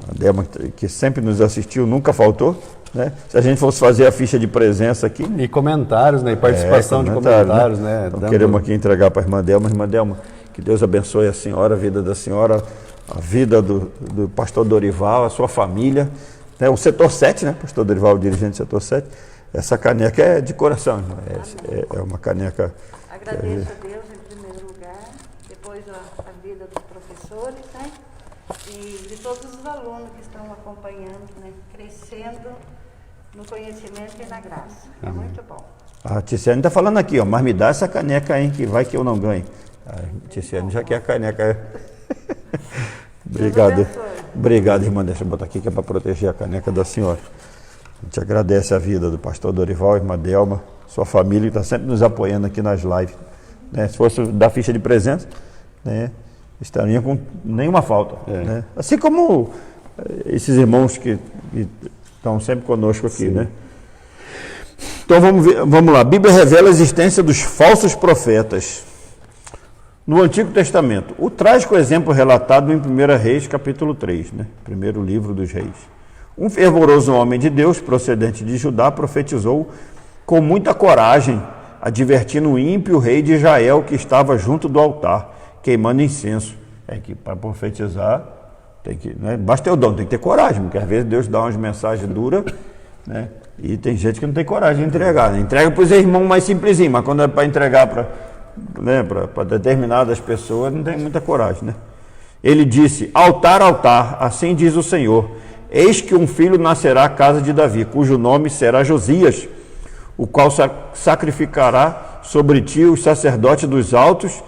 A Delma que sempre nos assistiu, nunca faltou. Né? Se a gente fosse fazer a ficha de presença aqui... E comentários, né? E participação de comentários, né? Então, queremos aqui entregar para a irmã Delma. Irmã Delma, que Deus abençoe a senhora, a vida da senhora, a vida do pastor Dorival, a sua família, né? O setor 7, né? Pastor Dorival, dirigente do setor 7. Essa caneca é de coração, é uma caneca... Agradeço a Deus em primeiro lugar, depois a vida dos professores, né? E de todos os alunos que estão acompanhando, né? Crescendo no conhecimento e na graça. É muito bom. A Ticiane está falando aqui, ó, mas me dá essa caneca aí, que vai que eu não ganho. A Ticiane já quer a caneca. Obrigado, irmã. Deixa eu botar aqui que é para proteger a caneca da senhora. A gente agradece a vida do pastor Dorival, irmã Delma, sua família, que está sempre nos apoiando aqui nas lives. Né? Se fosse dar ficha de presença, né, estaria com nenhuma falta. Né? Assim como esses irmãos que estão sempre conosco aqui, né? Então vamos lá. A Bíblia revela a existência dos falsos profetas no Antigo Testamento. O trágico exemplo relatado em 1 Reis, capítulo 3, né? Primeiro livro dos Reis. Um fervoroso homem de Deus, procedente de Judá, profetizou com muita coragem, advertindo o ímpio rei de Israel que estava junto do altar, queimando incenso. É que para profetizar, tem que, né? Basta ter o dom, tem que ter coragem, porque às vezes Deus dá umas mensagens duras, né? E tem gente que não tem coragem de entregar, né? Entrega para os irmãos mais simplesinho, mas quando é para entregar para, né, para determinadas pessoas, não tem muita coragem, né? Ele disse: altar, altar, assim diz o Senhor, eis que um filho nascerá à casa de Davi, cujo nome será Josias, o qual sacrificará sobre ti os sacerdotes dos altos,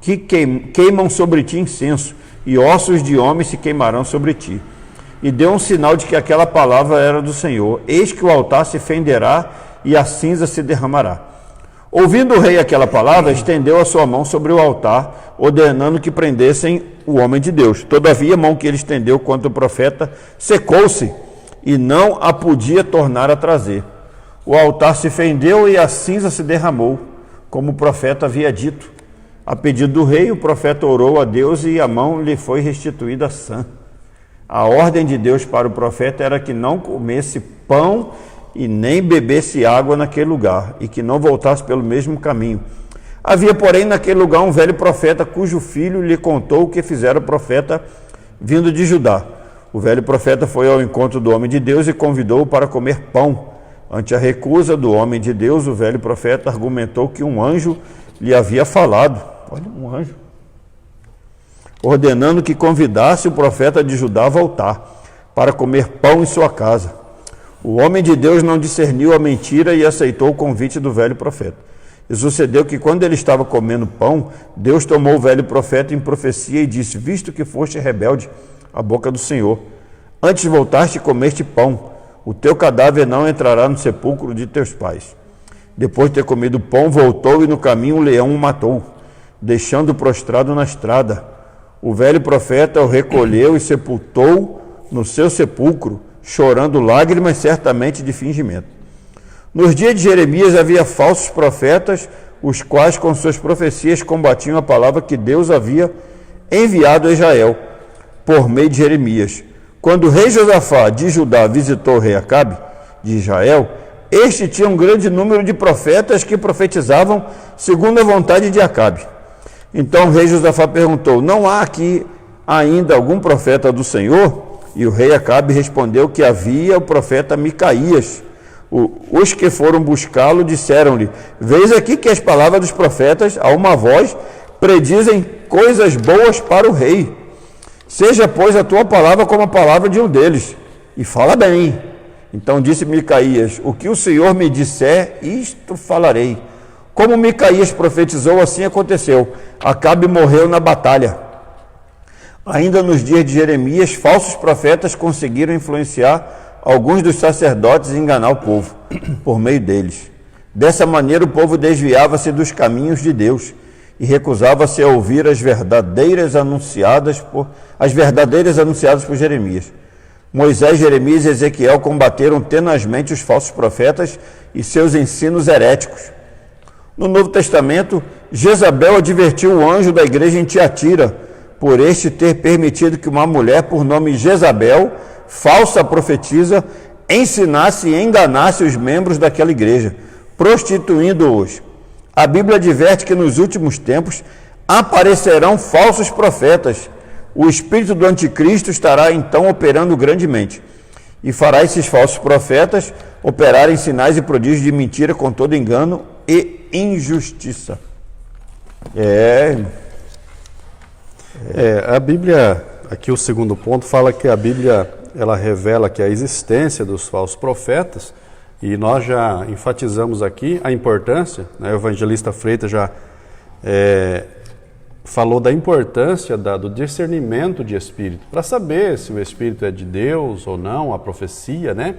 que queimam sobre ti incenso, e ossos de homens se queimarão sobre ti. E deu um sinal de que aquela palavra era do Senhor. Eis que o altar se fenderá e a cinza se derramará. Ouvindo o rei aquela palavra, estendeu a sua mão sobre o altar, ordenando que prendessem o homem de Deus. Todavia, a mão que ele estendeu contra o profeta secou-se e não a podia tornar a trazer. O altar se fendeu e a cinza se derramou, como o profeta havia dito. A pedido do rei, o profeta orou a Deus e a mão lhe foi restituída sã. A ordem de Deus para o profeta era que não comesse pão e nem bebesse água naquele lugar, e que não voltasse pelo mesmo caminho. Havia, porém, naquele lugar um velho profeta, cujo filho lhe contou o que fizera o profeta vindo de Judá. O velho profeta foi ao encontro do homem de Deus e convidou-o para comer pão. Ante a recusa do homem de Deus, o velho profeta argumentou que um anjo lhe havia falado. Olha, um anjo. Ordenando que convidasse o profeta de Judá a voltar, para comer pão em sua casa. O homem de Deus não discerniu a mentira e aceitou o convite do velho profeta. E sucedeu que, quando ele estava comendo pão, Deus tomou o velho profeta em profecia e disse: visto que foste rebelde à boca do Senhor, antes voltaste e comeste pão, o teu cadáver não entrará no sepulcro de teus pais. Depois de ter comido pão, voltou e no caminho um leão o matou, deixando-o prostrado na estrada. O velho profeta o recolheu e sepultou no seu sepulcro, chorando lágrimas certamente de fingimento. Nos dias de Jeremias havia falsos profetas, os quais com suas profecias combatiam a palavra que Deus havia enviado a Israel, por meio de Jeremias. Quando o rei Josafá de Judá visitou o rei Acabe de Israel, este tinha um grande número de profetas que profetizavam segundo a vontade de Acabe. Então o rei Josafá perguntou: não há aqui ainda algum profeta do Senhor? E o rei Acabe respondeu que havia o profeta Micaías. Os que foram buscá-lo disseram-lhe: vês aqui que as palavras dos profetas, a uma voz, predizem coisas boas para o rei. Seja, pois, a tua palavra como a palavra de um deles, e fala bem. Então disse Micaías: o que o Senhor me disser, isto falarei. Como Micaías profetizou, assim aconteceu. Acabe morreu na batalha. Ainda nos dias de Jeremias, falsos profetas conseguiram influenciar alguns dos sacerdotes e enganar o povo, por meio deles. Dessa maneira, o povo desviava-se dos caminhos de Deus e recusava-se a ouvir as verdadeiras anunciadas por Jeremias. Moisés, Jeremias e Ezequiel combateram tenazmente os falsos profetas e seus ensinos heréticos. No Novo Testamento, Jezabel advertiu o anjo da igreja em Tiatira, por este ter permitido que uma mulher por nome Jezabel, falsa profetisa, ensinasse e enganasse os membros daquela igreja, prostituindo-os. A Bíblia adverte que nos últimos tempos aparecerão falsos profetas. O espírito do anticristo estará então operando grandemente e fará esses falsos profetas operarem sinais e prodígios de mentira com todo engano e injustiça. A Bíblia, aqui o segundo ponto, fala que a Bíblia ela revela que a existência dos falsos profetas, e nós já enfatizamos aqui a importância, né? O evangelista Freitas já falou da importância do discernimento de espírito, para saber se o espírito é de Deus ou não, a profecia, né?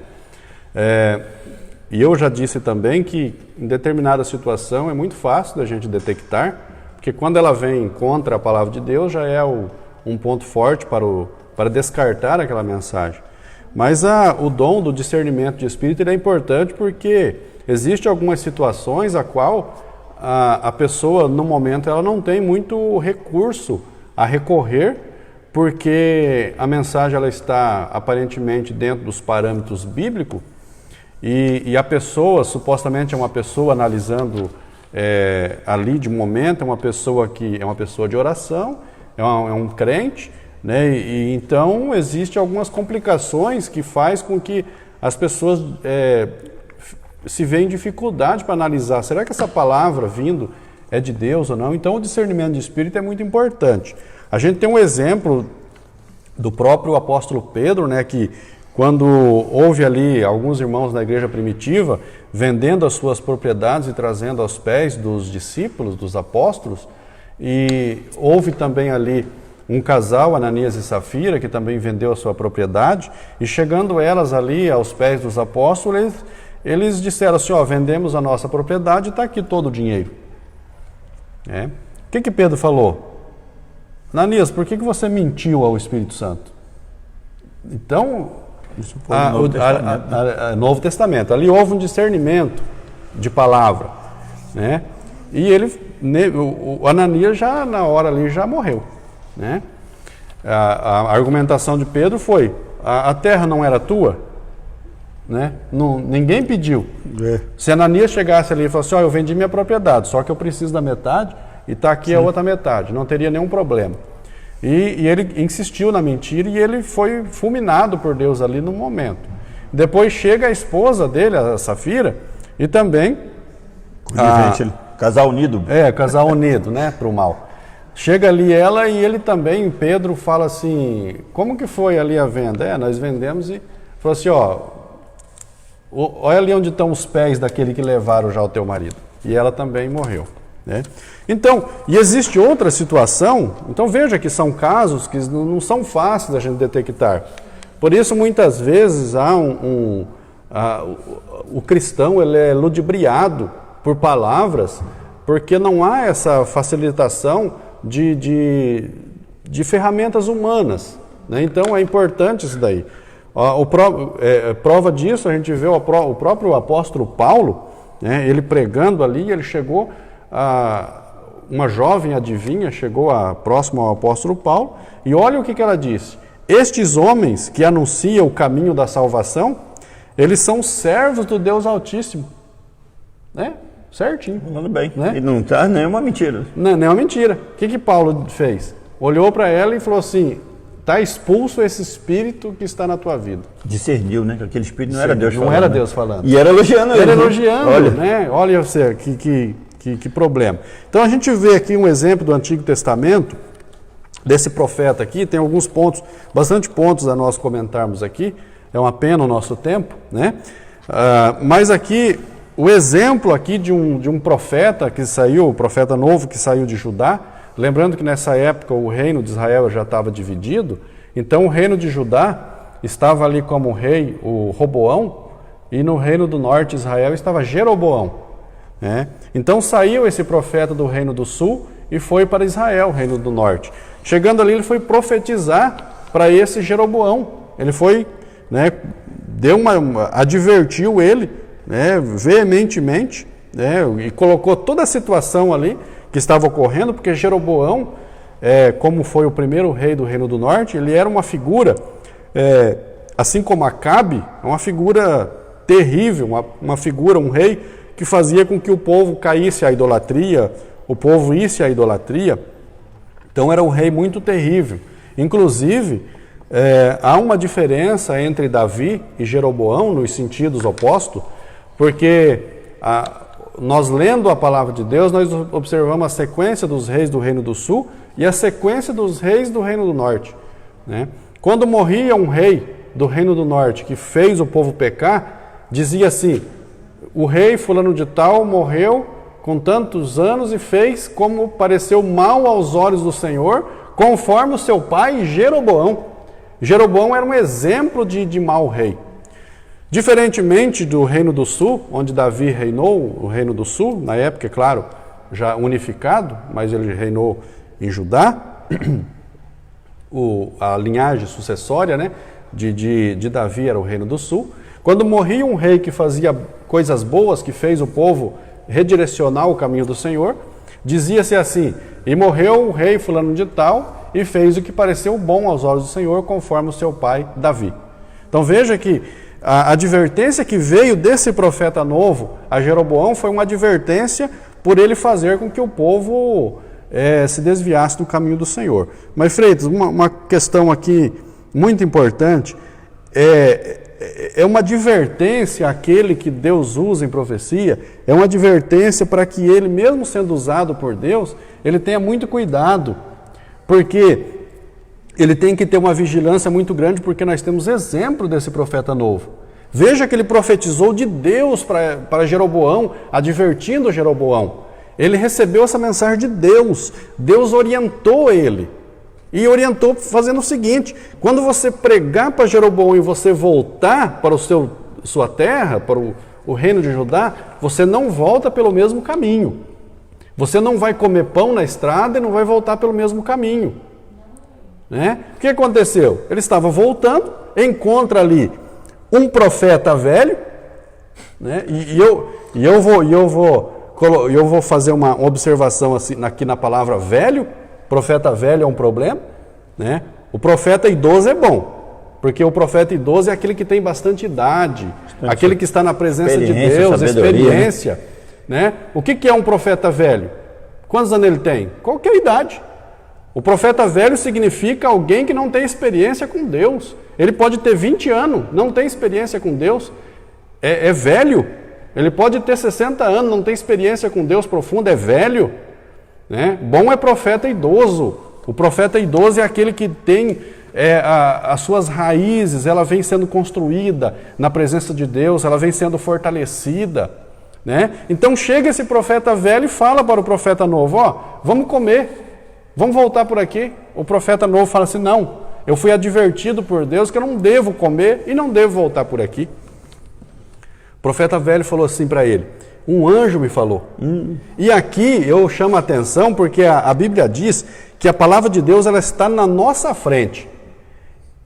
E eu já disse também que em determinada situação é muito fácil da gente detectar, porque quando ela vem contra a palavra de Deus já é um ponto forte para descartar aquela mensagem. Mas o dom do discernimento de espírito ele é importante porque existem algumas situações a qual a pessoa no momento ela não tem muito recurso a recorrer, porque a mensagem ela está aparentemente dentro dos parâmetros bíblicos e a pessoa supostamente é uma pessoa analisando ali de momento, é uma pessoa que é uma pessoa de oração, é um crente, né? E então existem algumas complicações que faz com que as pessoas se veem em dificuldade para analisar, será que essa palavra vindo é de Deus ou não? Então o discernimento de espírito é muito importante. A gente tem um exemplo do próprio apóstolo Pedro, né, que quando houve ali alguns irmãos da igreja primitiva vendendo as suas propriedades e trazendo aos pés dos discípulos, dos apóstolos, e houve também ali um casal, Ananias e Safira, que também vendeu a sua propriedade, e chegando elas ali aos pés dos apóstolos, eles disseram assim, vendemos a nossa propriedade e está aqui todo o dinheiro. O que Pedro falou? Ananias, por que você mentiu ao Espírito Santo? Então, isso foi no Novo Testamento. Novo Testamento. Ali houve um discernimento de palavra, né? E o Ananias já na hora ali já morreu, né? A argumentação de Pedro foi: a terra não era tua, né? Ninguém pediu. Se Ananias chegasse ali e falasse: eu vendi minha propriedade, só que eu preciso da metade e está aqui a outra metade, não teria nenhum problema. E ele insistiu na mentira e ele foi fulminado por Deus ali no momento. Depois chega a esposa dele, a Safira, e também... Casal unido. Casal unido, né, para o mal. Chega ali ela e ele também, Pedro, fala assim, como que foi ali a venda? Nós vendemos e falou assim, olha ali onde estão os pés daquele que levaram já o teu marido. E ela também morreu. Né? Então, e existe outra situação, então veja que são casos que não são fáceis da gente detectar. Por isso, muitas vezes, o cristão ele é ludibriado por palavras, porque não há essa facilitação de ferramentas humanas. Né? Então, é importante isso daí. Prova disso, a gente vê o próprio apóstolo Paulo, né? Ele pregando ali, ele chegou uma jovem adivinha chegou próximo ao apóstolo Paulo e olha o que ela disse: estes homens que anunciam o caminho da salvação, eles são servos do Deus Altíssimo. Né? Certinho. Falando bem. Né? E não está nem uma mentira. Não é uma mentira. O que Paulo fez? Olhou para ela e falou assim: está expulso esse espírito que está na tua vida. Discerniu, né? Que aquele espírito não era Deus falando. Não era Deus falando. E era elogiando ele. Era elogiando, olha. Né? Olha você, que problema. Então a gente vê aqui um exemplo do Antigo Testamento, desse profeta aqui, tem alguns pontos, bastante pontos a nós comentarmos aqui, é uma pena o nosso tempo, né? Mas aqui, o exemplo aqui de um profeta que saiu, o profeta novo que saiu de Judá, lembrando que nessa época o reino de Israel já estava dividido, então o reino de Judá estava ali como rei o Roboão, e no reino do norte de Israel estava Jeroboão. Né? Então saiu esse profeta do reino do sul e foi para Israel, reino do norte. Chegando ali, ele foi profetizar para esse Jeroboão. Ele foi, né, advertiu ele, né, veementemente, né, e colocou toda a situação ali que estava ocorrendo, porque Jeroboão, como foi o primeiro rei do reino do norte, ele era uma figura, assim como Acabe, uma figura terrível, uma figura, um rei que fazia com que o povo caísse à idolatria, o povo isse à idolatria. Então era um rei muito terrível. Inclusive, há uma diferença entre Davi e Jeroboão nos sentidos opostos, porque nós lendo a palavra de Deus, nós observamos a sequência dos reis do reino do sul e a sequência dos reis do reino do norte. Né? Quando morria um rei do reino do norte que fez o povo pecar, dizia assim: o rei fulano de tal morreu com tantos anos e fez como pareceu mal aos olhos do Senhor, conforme o seu pai Jeroboão. Jeroboão era um exemplo de mau rei. Diferentemente do reino do sul, onde Davi reinou, o reino do sul, na época, é claro, já unificado, mas ele reinou em Judá, a linhagem sucessória, né, de Davi era o reino do sul. Quando morria um rei que fazia coisas boas, que fez o povo redirecionar o caminho do Senhor, dizia-se assim: e morreu o rei fulano de tal e fez o que pareceu bom aos olhos do Senhor, conforme o seu pai Davi. Então veja que a advertência que veio desse profeta novo a Jeroboão foi uma advertência por ele fazer com que o povo se desviasse do caminho do Senhor. Mas, Freitas, uma questão aqui muito importante é uma advertência àquele que Deus usa em profecia, é uma advertência para que ele, mesmo sendo usado por Deus, ele tenha muito cuidado, porque ele tem que ter uma vigilância muito grande, porque nós temos exemplo desse profeta novo. Veja que ele profetizou de Deus para Jeroboão, advertindo Jeroboão. Ele recebeu essa mensagem de Deus, Deus orientou ele. E orientou fazendo o seguinte: quando você pregar para Jeroboão e você voltar para sua terra, para o reino de Judá, você não volta pelo mesmo caminho. Você não vai comer pão na estrada e não vai voltar pelo mesmo caminho. Né? O que aconteceu? Ele estava voltando, encontra ali um profeta velho, né? E eu vou fazer uma observação assim, aqui na palavra velho. Profeta velho é um problema, né? O profeta idoso é bom, porque o profeta idoso é aquele que tem bastante idade, aquele que está na presença de Deus, experiência, né? O que é um profeta velho? Quantos anos ele tem? Qualquer idade. O profeta velho significa alguém que não tem experiência com Deus. Ele pode ter 20 anos, não tem experiência com Deus, é velho. Ele pode ter 60 anos, não tem experiência com Deus profunda, é velho. Né? Bom é profeta idoso. O profeta idoso é aquele que tem as suas raízes, ela vem sendo construída na presença de Deus, ela vem sendo fortalecida. Né? Então chega esse profeta velho e fala para o profeta novo: ó, vamos comer, vamos voltar por aqui. O profeta novo fala assim: não, eu fui advertido por Deus que eu não devo comer e não devo voltar por aqui. O profeta velho falou assim para ele: um anjo me falou. E aqui eu chamo a atenção porque a Bíblia diz que a palavra de Deus ela está na nossa frente.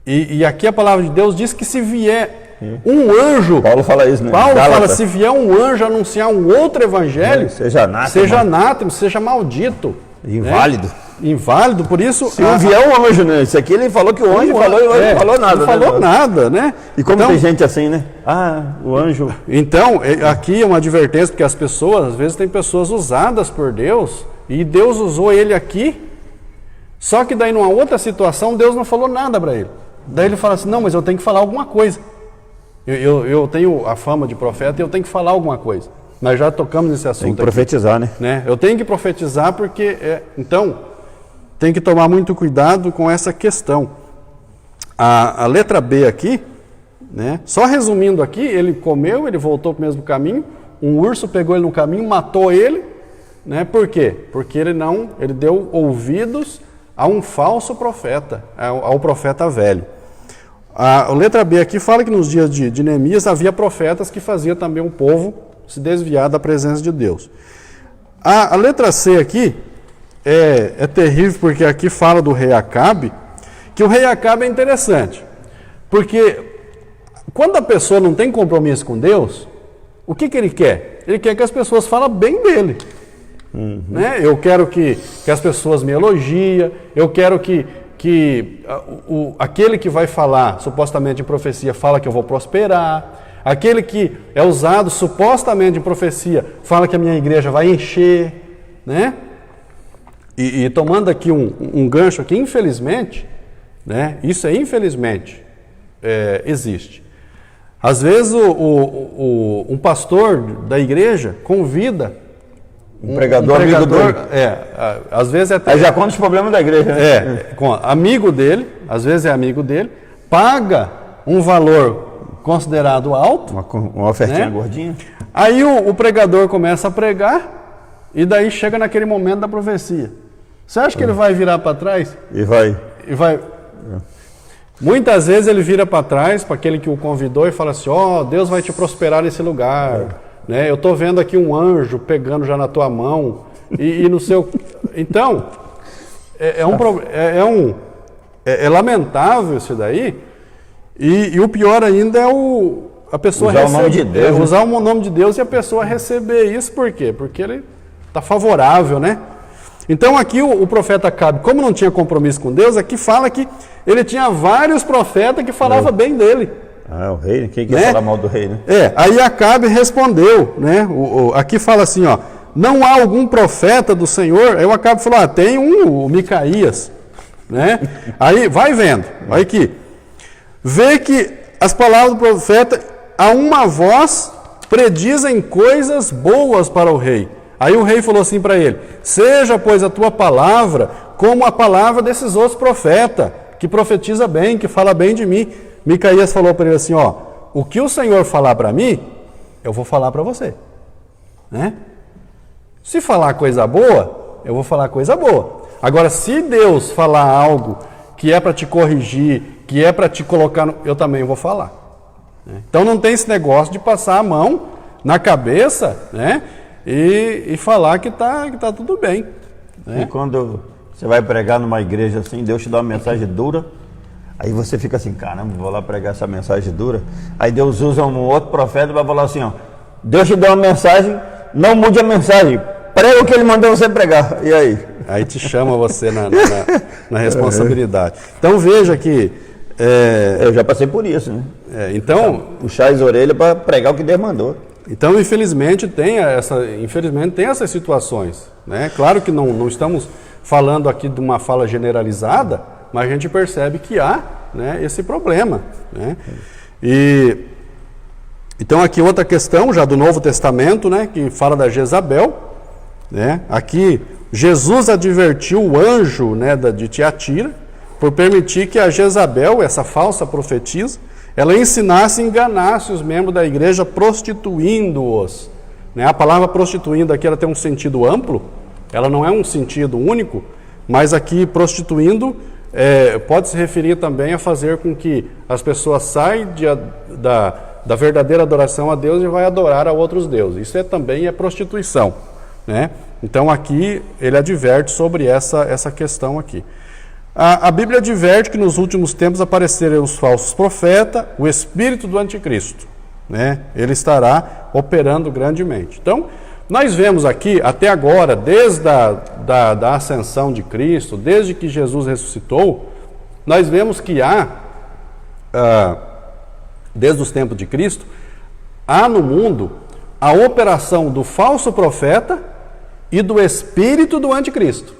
E aqui a palavra de Deus diz que se vier um anjo... Paulo fala isso, né? Paulo fala, se vier um anjo anunciar um outro evangelho, seja anátema, seja maldito. Inválido. Né? Inválido, por isso... Se não vier um anjo, né? Isso aqui ele falou que o anjo falou e o anjo não falou nada. Não falou nada, né? E como tem gente assim, né? O anjo... Então, aqui é uma advertência, porque as pessoas, às vezes tem pessoas usadas por Deus, e Deus usou ele aqui, só que daí numa outra situação, Deus não falou nada para ele. Daí ele fala assim: não, mas eu tenho que falar alguma coisa. Eu tenho a fama de profeta e eu tenho que falar alguma coisa. Nós já tocamos nesse assunto. Tem que profetizar, né? Eu tenho que profetizar porque... Então, tem que tomar muito cuidado com essa questão. A letra B aqui, né? Só resumindo aqui, ele comeu, ele voltou para o mesmo caminho, um urso pegou ele no caminho, matou ele, né? Por quê? Porque ele deu ouvidos a um falso profeta, ao profeta velho. A letra B aqui fala que nos dias de Neemias havia profetas que faziam também o povo se desviar da presença de Deus. A letra C aqui é terrível, porque aqui fala do rei Acabe, que o rei Acabe é interessante, porque quando a pessoa não tem compromisso com Deus, o que ele quer? Ele quer que as pessoas falem bem dele. Né? Eu quero que as pessoas me elogiem, eu quero que aquele que vai falar supostamente em profecia fala que eu vou prosperar, aquele que é usado supostamente em profecia fala que a minha igreja vai encher, né? E tomando aqui um gancho aqui, infelizmente, né? Isso infelizmente existe. Às vezes um pastor da igreja convida um pregador amigo dele. Às vezes até... Aí já conta os problemas da igreja. Né? Amigo dele, às vezes é amigo dele, paga um valor considerado alto. Uma ofertinha, né? Gordinha. Aí o pregador começa a pregar e daí chega naquele momento da profecia. Você acha que ele vai virar para trás? E vai. Muitas vezes ele vira para trás, para aquele que o convidou, e fala assim: Deus vai te prosperar nesse lugar. Né? Eu estou vendo aqui um anjo pegando já na tua mão e no seu... Então, é lamentável isso daí, e o pior ainda é a pessoa usar o nome de Deus, usar o nome de Deus e a pessoa receber isso. Por quê? Porque ele está favorável, né? Então aqui o profeta Acabe, como não tinha compromisso com Deus, aqui fala que ele tinha vários profetas que falavam bem dele. O rei, quem quer falar mal do rei, né? Aí Acabe respondeu, né? Aqui fala assim, não há algum profeta do Senhor? Eu acabo falando, tem o Micaías, né? Aí, vai vendo, vai aqui. Vê que as palavras do profeta, a uma voz, predizem coisas boas para o rei. Aí o rei falou assim para ele, seja, pois, a tua palavra como a palavra desses outros profetas, que profetiza bem, que fala bem de mim. Micaías falou para ele assim, ó, o que o Senhor falar para mim, eu vou falar para você. Né? Se falar coisa boa, eu vou falar coisa boa. Agora, se Deus falar algo que é para te corrigir, que é para te colocar, eu também vou falar. Né? Então não tem esse negócio de passar a mão na cabeça, né? E falar que tá tudo bem. Né? E quando você vai pregar numa igreja assim, Deus te dá uma mensagem dura, aí você fica assim, caramba, vou lá pregar essa mensagem dura. Aí Deus usa um outro profeta para falar assim, ó, Deus te dá uma mensagem, não mude a mensagem, prega o que ele mandou você pregar. E aí? Aí te chama você na responsabilidade. Então veja que... eu já passei por isso, né? Então, puxar as orelhas para pregar o que Deus mandou. Então, infelizmente, tem essas situações. Né? Claro que não estamos falando aqui de uma fala generalizada, mas a gente percebe que há, né, esse problema. Né? Então, aqui outra questão, já do Novo Testamento, né, que fala da Jezabel. Né? Aqui, Jesus advertiu o anjo, né, de Tiatira, por permitir que a Jezabel, essa falsa profetisa, ela ensinasse e enganasse os membros da igreja, prostituindo-os. Né? A palavra prostituindo aqui ela tem um sentido amplo, ela não é um sentido único, mas aqui prostituindo pode se referir também a fazer com que as pessoas saiam da verdadeira adoração a Deus e vai adorar a outros deuses. Isso também é prostituição. Né? Então aqui ele adverte sobre essa questão aqui. A Bíblia adverte que nos últimos tempos aparecerão os falsos profetas, o espírito do anticristo. Né? Ele estará operando grandemente. Então, nós vemos aqui, até agora, desde da ascensão de Cristo, desde que Jesus ressuscitou, nós vemos que desde os tempos de Cristo, há no mundo a operação do falso profeta e do espírito do anticristo.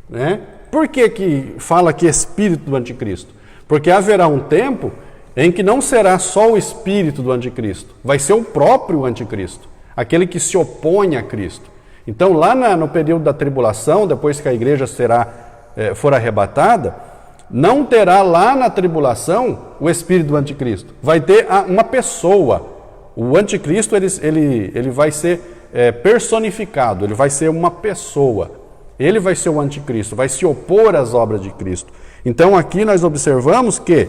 Né? Por que fala que espírito do anticristo? Porque haverá um tempo em que não será só o espírito do anticristo, vai ser o próprio anticristo, aquele que se opõe a Cristo. Então lá no período da tribulação, depois que a igreja for arrebatada, não terá lá na tribulação o espírito do anticristo, vai ter uma pessoa. O anticristo ele vai ser personificado, ele vai ser uma pessoa. Ele vai ser o anticristo, vai se opor às obras de Cristo. Então aqui nós observamos que,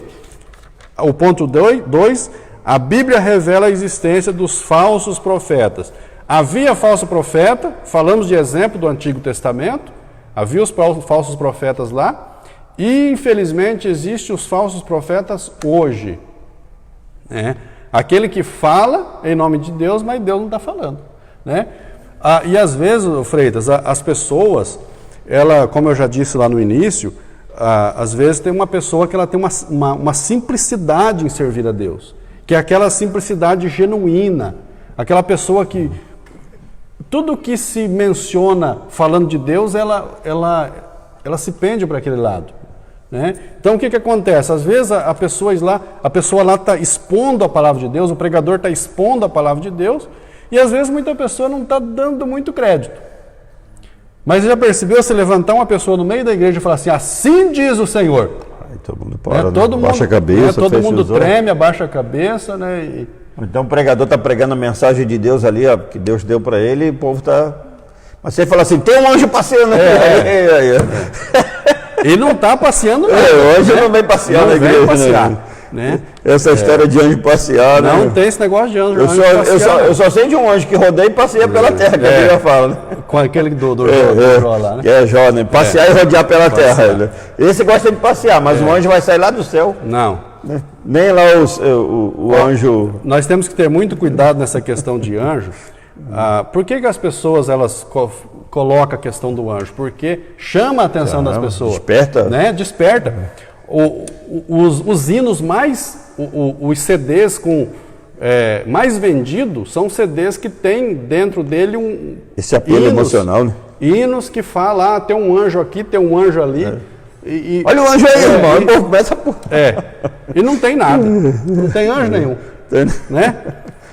o ponto 2, a Bíblia revela a existência dos falsos profetas. Havia falso profeta, falamos de exemplo do Antigo Testamento, havia os falsos profetas lá, e infelizmente existem os falsos profetas hoje. Né? Aquele que fala em nome de Deus, mas Deus não está falando. Né? E às vezes, Freitas, as pessoas, como eu já disse lá no início, às vezes tem uma pessoa que ela tem uma simplicidade em servir a Deus, que é aquela simplicidade genuína, aquela pessoa que tudo que se menciona falando de Deus, ela se pende para aquele lado. Né? Então o que acontece? Às vezes a pessoa lá está expondo a palavra de Deus, o pregador está expondo a palavra de Deus, e às vezes muita pessoa não está dando muito crédito. Mas você já percebeu, se levantar uma pessoa no meio da igreja e falar assim, assim diz o Senhor. Aí todo mundo para, abaixa a cabeça, todo mundo treme, abaixa a cabeça. Né? Então o pregador está pregando a mensagem de Deus ali, ó, que Deus deu para ele, e o povo está... Mas você fala assim, tem um anjo passeando. E não está passeando não. Hoje não vem passear na igreja. Passear. Né? Essa história de anjo passear, não, né? tem esse negócio de anjo. Eu só sei de um anjo que rodeia e passeia pela terra, que a Bíblia fala, né? Com aquele do Jó lá, né? Que é Jó, né? Passear e rodear pela terra. Né? Esse gosta de passear, mas o anjo vai sair lá do céu. Não. Né? Nem lá o anjo... Nós temos que ter muito cuidado nessa questão de anjo. Por que as pessoas elas colocam a questão do anjo? Porque chama a atenção das pessoas. Desperta. Né? Desperta. Os hinos mais, os CDs com mais vendido são CDs que tem dentro dele esse apelo emocional, né? Hinos que falam, tem um anjo aqui, tem um anjo ali. Olha o anjo aí, irmão. Começa por... E não tem nada. Não tem anjo nenhum. Né?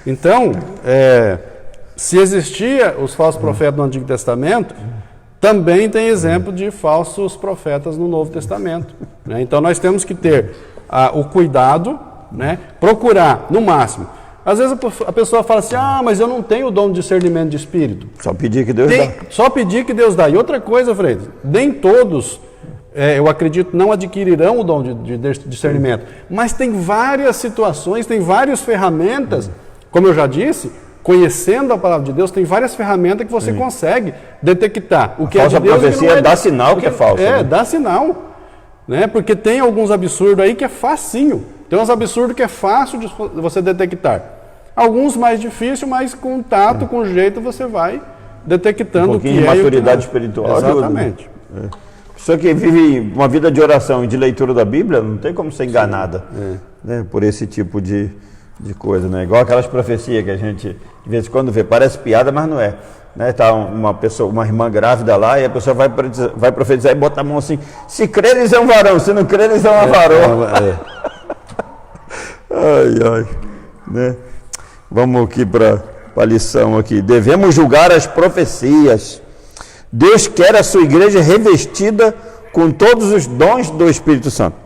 Então, se existia os falsos profetas no Antigo Testamento, também tem exemplo de falsos profetas no Novo Testamento. Né? Então nós temos que ter o cuidado, né? Procurar, no máximo. Às vezes a pessoa fala assim, mas eu não tenho o dom de discernimento de espírito. Só pedir que Deus dá. Só pedir que Deus dá. E outra coisa, Freitas, nem todos, eu acredito, não adquirirão o dom de discernimento. Mas tem várias situações, tem várias ferramentas, como eu já disse, conhecendo a palavra de Deus, tem várias ferramentas que você consegue detectar o que é de Deus. A profecia dá sinal que é falso. Dá sinal. Né? Porque tem alguns absurdos aí que é facinho. Tem uns absurdos que é fácil de você detectar. Alguns mais difíceis, mas com tato, com jeito, você vai detectando o que é. Um pouquinho de maturidade espiritual. Exatamente. Pessoa que vive uma vida de oração e de leitura da Bíblia, não tem como ser enganada né, por esse tipo de coisa. Né? Igual aquelas profecias que a gente, de vez em quando, vê. Parece piada, mas não é. Né, tá uma irmã grávida lá e a pessoa vai profetizar e bota a mão assim: se creres é um varão, se não creres é uma varoa. Ai. Né? Vamos aqui para a lição aqui. Devemos julgar as profecias. Deus quer a sua igreja revestida com todos os dons do Espírito Santo.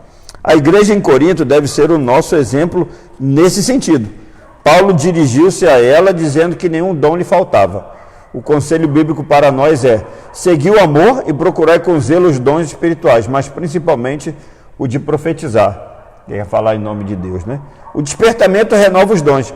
A igreja em Corinto deve ser o nosso exemplo nesse sentido. Paulo dirigiu-se a ela dizendo que nenhum dom lhe faltava. O conselho bíblico para nós é: seguir o amor e procurar com zelo os dons espirituais, mas principalmente o de profetizar. Quer falar em nome de Deus, né? O despertamento renova os dons.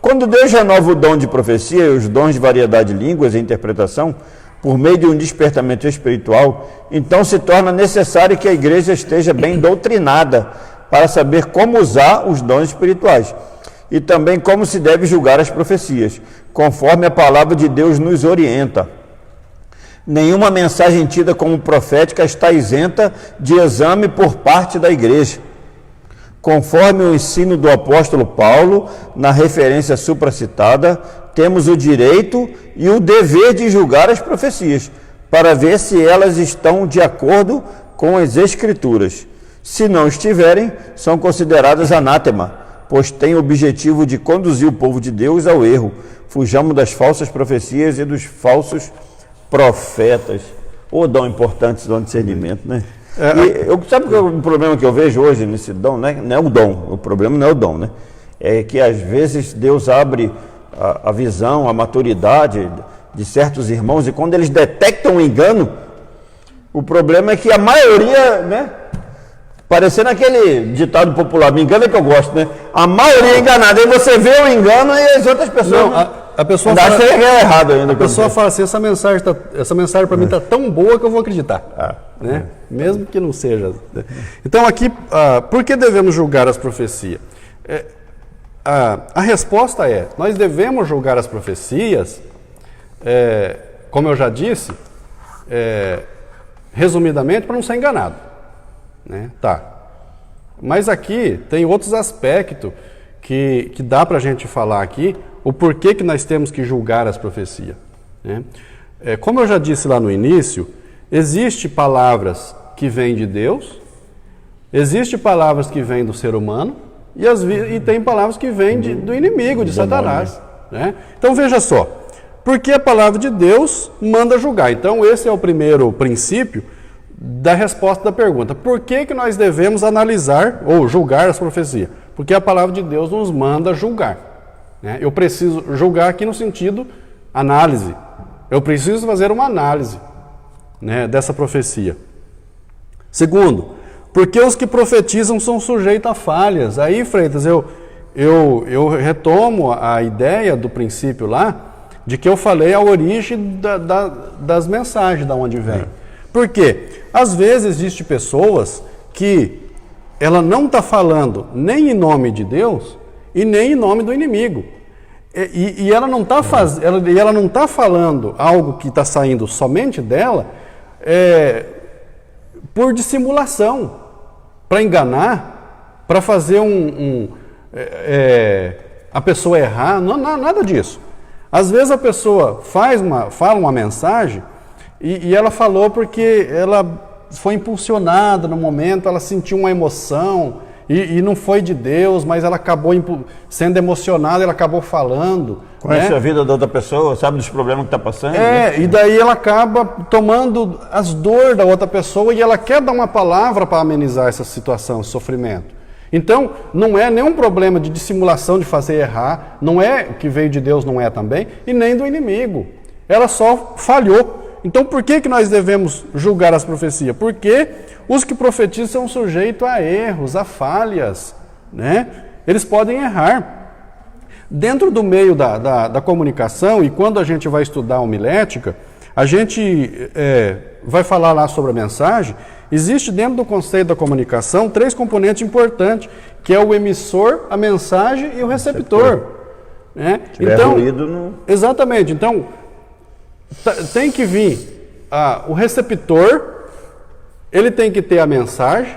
Quando Deus renova o dom de profecia e os dons de variedade de línguas e interpretação, por meio de um despertamento espiritual, então se torna necessário que a igreja esteja bem doutrinada para saber como usar os dons espirituais e também como se deve julgar as profecias, conforme a palavra de Deus nos orienta. Nenhuma mensagem tida como profética está isenta de exame por parte da igreja. Conforme o ensino do apóstolo Paulo, na referência supracitada, temos o direito e o dever de julgar as profecias, para ver se elas estão de acordo com as Escrituras. Se não estiverem, são consideradas anátema, pois têm o objetivo de conduzir o povo de Deus ao erro. Fujamos das falsas profecias e dos falsos profetas. Ou dom importante, dom de discernimento, né? Sabe que o problema que eu vejo hoje nesse dom, né? Não é o dom, o problema não é o dom, né? É que às vezes Deus abre a visão, a maturidade de certos irmãos, e quando eles detectam um engano, o problema é que a maioria, né? Parecendo aquele ditado popular, me engana que eu gosto, né? A maioria é enganada, aí você vê o engano e as outras pessoas... Não, a pessoa fala, que é errado ainda. A pessoa fala assim: essa mensagem para mim está tão boa que eu vou acreditar. Né? Mesmo que não seja. Então aqui, por que devemos julgar as profecias? A resposta é: nós devemos julgar as profecias, como eu já disse, resumidamente, para não ser enganado. Né? Mas aqui tem outros aspectos que dá para a gente falar aqui, o porquê que nós temos que julgar as profecias. Né? Como eu já disse lá no início, existem palavras que vêm de Deus, existem palavras que vêm do ser humano, e tem palavras que vêm do inimigo, de Satanás. Né? Então veja só, porque a palavra de Deus manda julgar. Então esse é o primeiro princípio da resposta da pergunta: por que nós devemos analisar ou julgar as profecias? Porque a palavra de Deus nos manda julgar. Né? Eu preciso julgar aqui no sentido análise. Eu preciso fazer uma análise, né, dessa profecia. Segundo, porque os que profetizam são sujeitos a falhas. Aí, Freitas, eu retomo a ideia do princípio lá, de que eu falei a origem das mensagens, da onde vem. Por quê? Às vezes existem pessoas que ela não está falando nem em nome de Deus e nem em nome do inimigo. E ela não está falando algo que está saindo somente dela por dissimulação, para enganar, para fazer a pessoa errar, não, nada disso. Às vezes a pessoa fala uma mensagem e ela falou porque ela foi impulsionada no momento, ela sentiu uma emoção e não foi de Deus, mas ela acabou sendo emocionada, ela acabou falando. Conhece, né? A vida da outra pessoa, sabe dos problemas que está passando. Né? E daí ela acaba tomando as dores da outra pessoa e ela quer dar uma palavra para amenizar essa situação, esse sofrimento. Então, não é nenhum problema de dissimulação, de fazer errar, não é que veio de Deus, não é também, e nem do inimigo. Ela só falhou. Então, por que nós devemos julgar as profecias? Porque os que profetizam são sujeitos a erros, a falhas, né? Eles podem errar. Dentro do meio da comunicação, e quando a gente vai estudar homilética, a gente vai falar lá sobre a mensagem. Existe dentro do conceito da comunicação 3 componentes importantes, que é o emissor, a mensagem e o receptor. Né? Então, ruído no... Exatamente. Então, tem que vir o receptor, ele tem que ter a mensagem,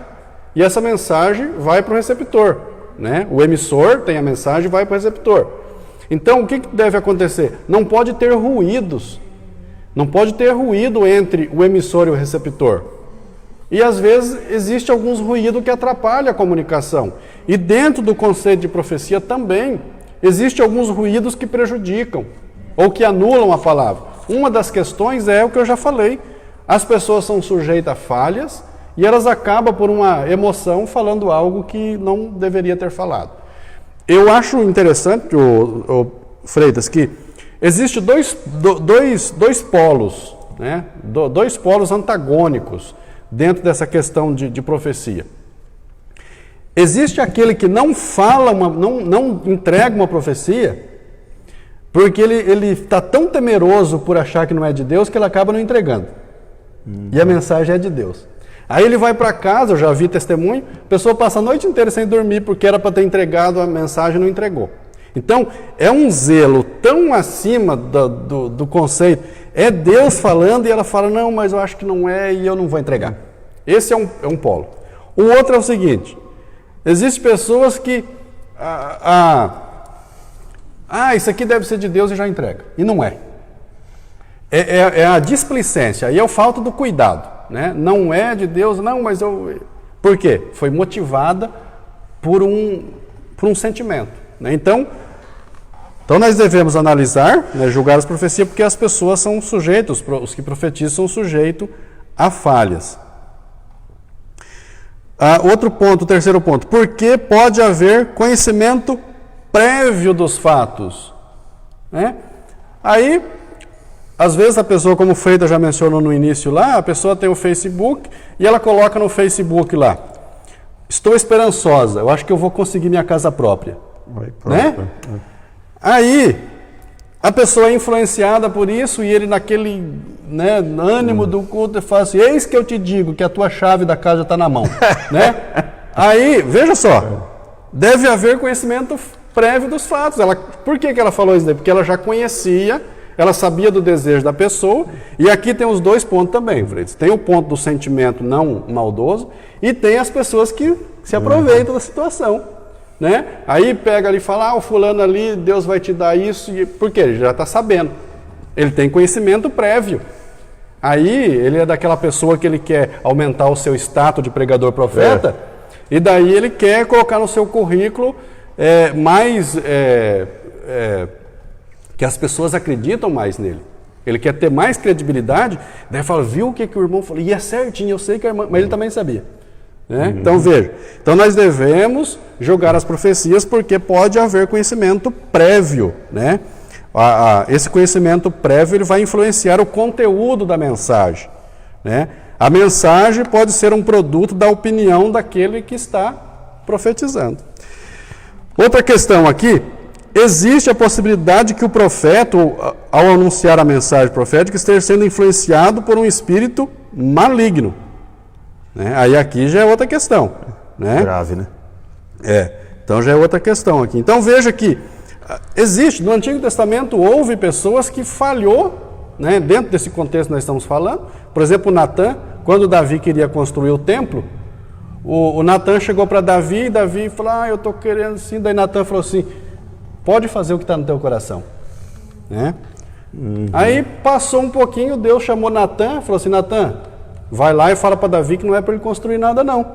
e essa mensagem vai para o receptor. Né? O emissor tem a mensagem e vai para o receptor. Então, o que deve acontecer? Não pode ter ruídos. Não pode ter ruído entre o emissor e o receptor. E às vezes existe alguns ruídos que atrapalham a comunicação. E dentro do conceito de profecia também existe alguns ruídos que prejudicam ou que anulam a palavra. Uma das questões é o que eu já falei. As pessoas são sujeitas a falhas e elas acabam por uma emoção falando algo que não deveria ter falado. Eu acho interessante, Freitas, que existe dois polos, né? Dois polos antagônicos dentro dessa questão de profecia. Existe aquele que não fala, não entrega uma profecia, porque ele está tão temeroso por achar que não é de Deus, que ele acaba não entregando. E a mensagem é de Deus. Aí ele vai para casa, eu já vi testemunho, a pessoa passa a noite inteira sem dormir, porque era para ter entregado a mensagem e não entregou. Então, é um zelo tão acima do conceito. É Deus falando e ela fala, não, mas eu acho que não é e eu não vou entregar. Esse é um polo. O outro é o seguinte, existem pessoas que, isso aqui deve ser de Deus e já entrega. E não é. É a displicência, aí é a falta do cuidado. Né? Não é de Deus, não, mas eu... Por quê? Foi motivada por um sentimento. Né? Então nós devemos analisar, né, julgar as profecias, porque as pessoas são sujeitos, os que profetizam são sujeitos a falhas. Outro ponto, o terceiro ponto, porque pode haver conhecimento prévio dos fatos. Né? Aí, às vezes a pessoa, como o Freitas já mencionou no início lá, a pessoa tem o Facebook e ela coloca no Facebook lá, estou esperançosa, eu acho que eu vou conseguir minha casa própria. Né? Aí, a pessoa é influenciada por isso e ele naquele ânimo do culto fala assim, eis que eu te digo que a tua chave da casa está na mão. Né? Aí, veja só, deve haver conhecimento prévio dos fatos. Por que ela falou isso daí? Porque ela já conhecia, ela sabia do desejo da pessoa, e aqui tem os 2 pontos também, Freitas. Tem o ponto do sentimento não maldoso, e tem as pessoas que se aproveitam da situação. Né? Aí pega ali e fala, o fulano ali, Deus vai te dar isso, por quê? Ele já está sabendo, ele tem conhecimento prévio. Aí ele é daquela pessoa que ele quer aumentar o seu status de pregador profeta, e daí ele quer colocar no seu currículo que as pessoas acreditam mais nele. Ele quer ter mais credibilidade, daí fala, viu o que o irmão falou? E é certinho, eu sei que a irmã... Mas ele também sabia. Né? Então veja, nós devemos julgar as profecias porque pode haver conhecimento prévio, né? Esse conhecimento prévio ele vai influenciar o conteúdo da mensagem, né? A mensagem pode ser um produto da opinião daquele que está profetizando. Outra questão aqui, existe a possibilidade que o profeta, ao anunciar a mensagem profética, esteja sendo influenciado por um espírito maligno. Né? Aí aqui já é outra questão. Né? Grave, né? Então já é outra questão aqui. Então veja que existe, no Antigo Testamento houve pessoas que falhou, né, dentro desse contexto que nós estamos falando. Por exemplo, Natã, quando Davi queria construir o templo, o Natã chegou para Davi e Davi falou, eu estou querendo assim. Daí Natã falou assim, pode fazer o que está no teu coração, né? Aí passou um pouquinho, Deus chamou Natan, falou assim, Natan, vai lá e fala para Davi que não é para ele construir nada não.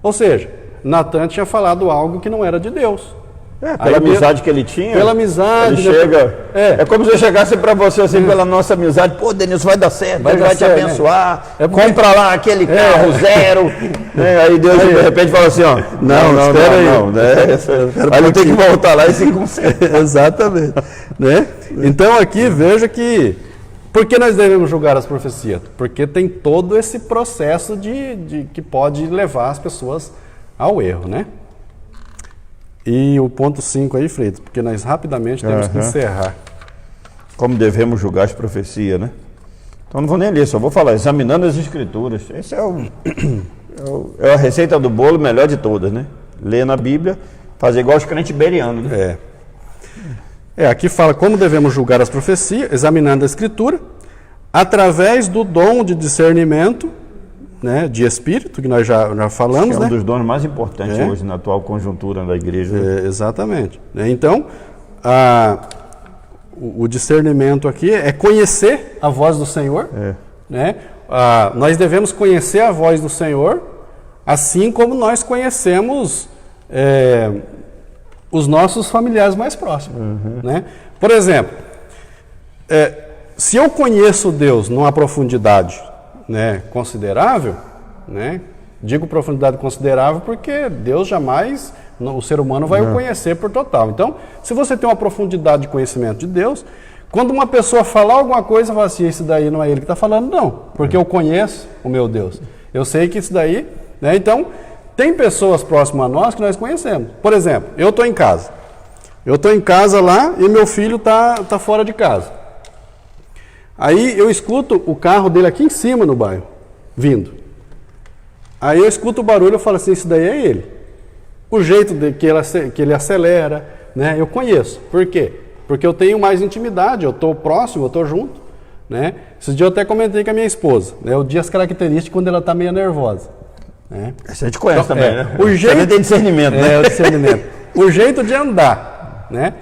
Ou seja, Natan tinha falado algo que não era de Deus. Pela amizade que ele tinha. Pela amizade. Ele chega. É como se eu chegasse para você assim, pela nossa amizade. Pô, Denilson, vai dar certo, Deus vai te abençoar. Né? Compra lá aquele carro zero. Né? Aí Deus de repente fala assim, ó. Não. Né? Aí ele tem que voltar lá e se consertar. Exatamente. Né? Então aqui veja que. Por que nós devemos julgar as profecias? Porque tem todo esse processo de que pode levar as pessoas ao erro, né? E o ponto 5 aí, Freitas, porque nós rapidamente temos que encerrar. Como devemos julgar as profecias, né? Então não vou nem ler, só vou falar, examinando as escrituras. Esse é a receita do bolo melhor de todas, né? Ler na Bíblia, fazer igual os crentes berianos, né? Aqui fala como devemos julgar as profecias, examinando a escritura, através do dom de discernimento, né, de espírito, que nós já falamos, que é um dos dons mais importantes hoje na atual conjuntura da igreja. Exatamente. Então, o discernimento aqui é conhecer a voz do Senhor. Né? Nós devemos conhecer a voz do Senhor, assim como nós conhecemos os nossos familiares mais próximos. Né? Por exemplo, se eu conheço Deus numa profundidade, né, considerável, né? Digo profundidade considerável porque Deus jamais, o ser humano vai o conhecer por total. Então, se você tem uma profundidade de conhecimento de Deus, quando uma pessoa falar alguma coisa, fala assim, esse daí não é ele que está falando, não, porque eu conheço o meu Deus. Eu sei que isso daí, né? Então, tem pessoas próximas a nós que nós conhecemos. Por exemplo, eu estou em casa. Eu estou em casa lá e meu filho está fora de casa. Aí eu escuto o carro dele aqui em cima no bairro, vindo. Aí eu escuto o barulho e falo assim, isso daí é ele. O jeito que ele acelera, né? Eu conheço. Por quê? Porque eu tenho mais intimidade, eu estou próximo, eu estou junto. Né? Esses dias eu até comentei com a minha esposa, né? Eu disse as características quando ela está meio nervosa. Né? Isso a gente conhece então, também, né? O jeito, tem discernimento, né? O discernimento. O jeito de andar, né?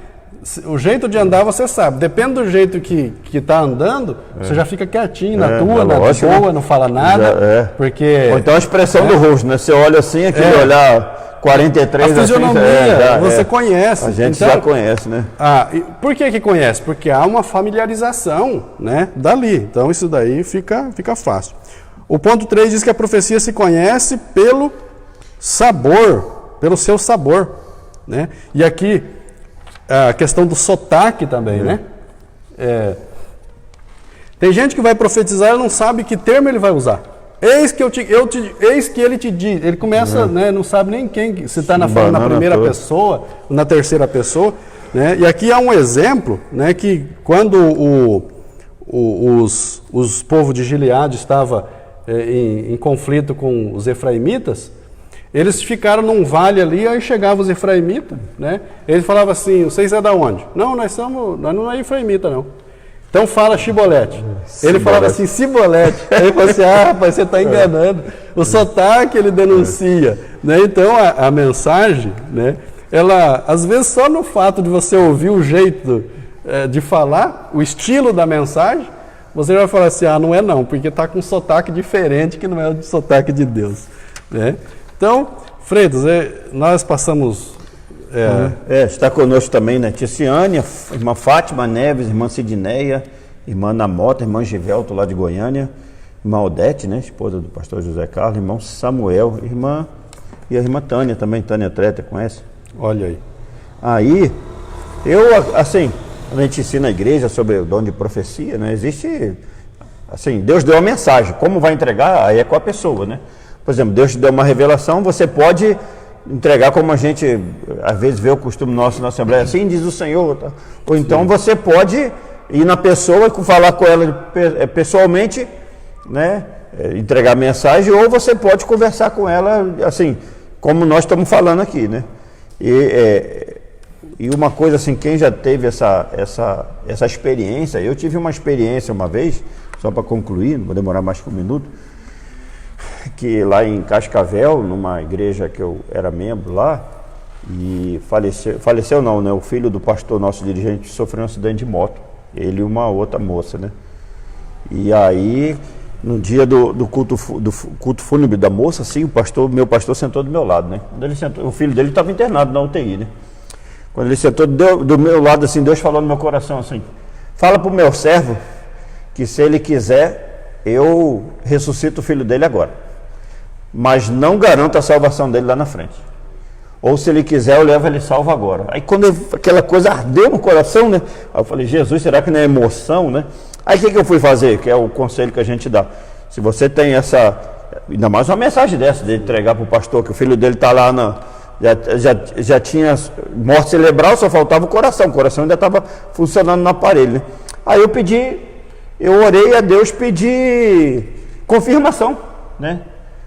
O jeito de andar você sabe, depende do jeito que está andando, você já fica quietinho na tua, na boa, não fala nada, porque... Ou então a expressão do rosto, né? Você olha assim, aquele olhar 43... A fisionomia, assim, você conhece. A gente então, já conhece, né? Por que conhece? Porque há uma familiarização, né, dali, então isso daí fica fácil. O ponto 3 diz que a profecia se conhece pelo sabor, pelo seu sabor, né? E aqui... a questão do sotaque também, né? Tem gente que vai profetizar e não sabe que termo ele vai usar. Eis que ele te diz. Ele começa, né, não sabe nem quem, se está falando na primeira pessoa, ou na terceira pessoa. Né? E aqui há um exemplo, né, que quando os povos de Gileade estavam em conflito com os efraimitas, eles ficaram num vale ali, aí chegavam os efraimitas, né? Eles falavam assim, vocês é da onde? Não, nós não é efraimita, não. Então fala Shibolete. Ele falava assim, Cibolete. Aí ele falou assim, rapaz, você está enganando. O sotaque ele denuncia. Né? Então a mensagem, né? Ela, às vezes só no fato de você ouvir o jeito de falar, o estilo da mensagem, você vai falar assim, não é não, porque está com um sotaque diferente que não é o sotaque de Deus. Né? Então, Freitas, nós passamos... está conosco também, né? Ticiane, irmã Fátima Neves, irmã Sidneia, irmã Namota, irmã Givelto lá de Goiânia, irmã Odete, né? Esposa do pastor José Carlos, irmão Samuel, e a irmã Tânia também, Tânia Treta, conhece? Olha aí. Aí, assim, a gente ensina a igreja sobre o dom de profecia, né? Existe, assim, Deus deu a mensagem, como vai entregar, aí é com a pessoa, né? Por exemplo, Deus te deu uma revelação, você pode entregar como a gente, às vezes, vê o costume nosso na Assembleia, assim diz o Senhor. Tá? Ou então você pode ir na pessoa e falar com ela pessoalmente, né? Entregar a mensagem, ou você pode conversar com ela, assim, como nós estamos falando aqui, né? E uma coisa assim, quem já teve essa experiência, eu tive uma experiência uma vez, só para concluir, não vou demorar mais que um minuto, que lá em Cascavel, numa igreja que eu era membro lá, E faleceu não, né? O filho do pastor, nosso dirigente, sofreu um acidente de moto. Ele e uma outra moça, né? E aí, no dia do culto fúnebre da moça, assim, meu pastor sentou do meu lado, né? Quando ele sentou, o filho dele estava internado na UTI, né? Quando ele sentou do meu lado, assim, Deus falou no meu coração, assim, fala para o meu servo que se ele quiser, eu ressuscito o filho dele agora. Mas não garanto a salvação dele lá na frente. Ou se ele quiser, eu levo ele salvo agora. Aí quando aquela coisa ardeu no coração, né? Aí eu falei, Jesus, será que não é emoção, né? Aí o que eu fui fazer? Que é o conselho que a gente dá. Se você tem ainda mais uma mensagem dessa, de entregar para o pastor, que o filho dele está lá já tinha morte cerebral, só faltava o coração ainda estava funcionando no aparelho, né? Aí eu orei a Deus, pedi confirmação, né?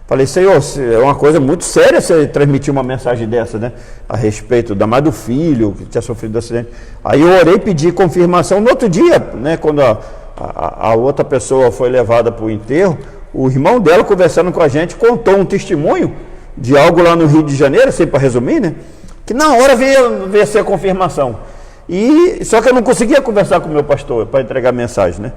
Falei, Senhor, é uma coisa muito séria você transmitir uma mensagem dessa, né? A respeito mais do filho que tinha sofrido acidente. Aí eu orei, pedi confirmação. No outro dia, né, quando a outra pessoa foi levada para o enterro, o irmão dela, conversando com a gente, contou um testemunho de algo lá no Rio de Janeiro, assim, para resumir, né? Que na hora veio ser a confirmação. Só que eu não conseguia conversar com o meu pastor para entregar mensagem, né?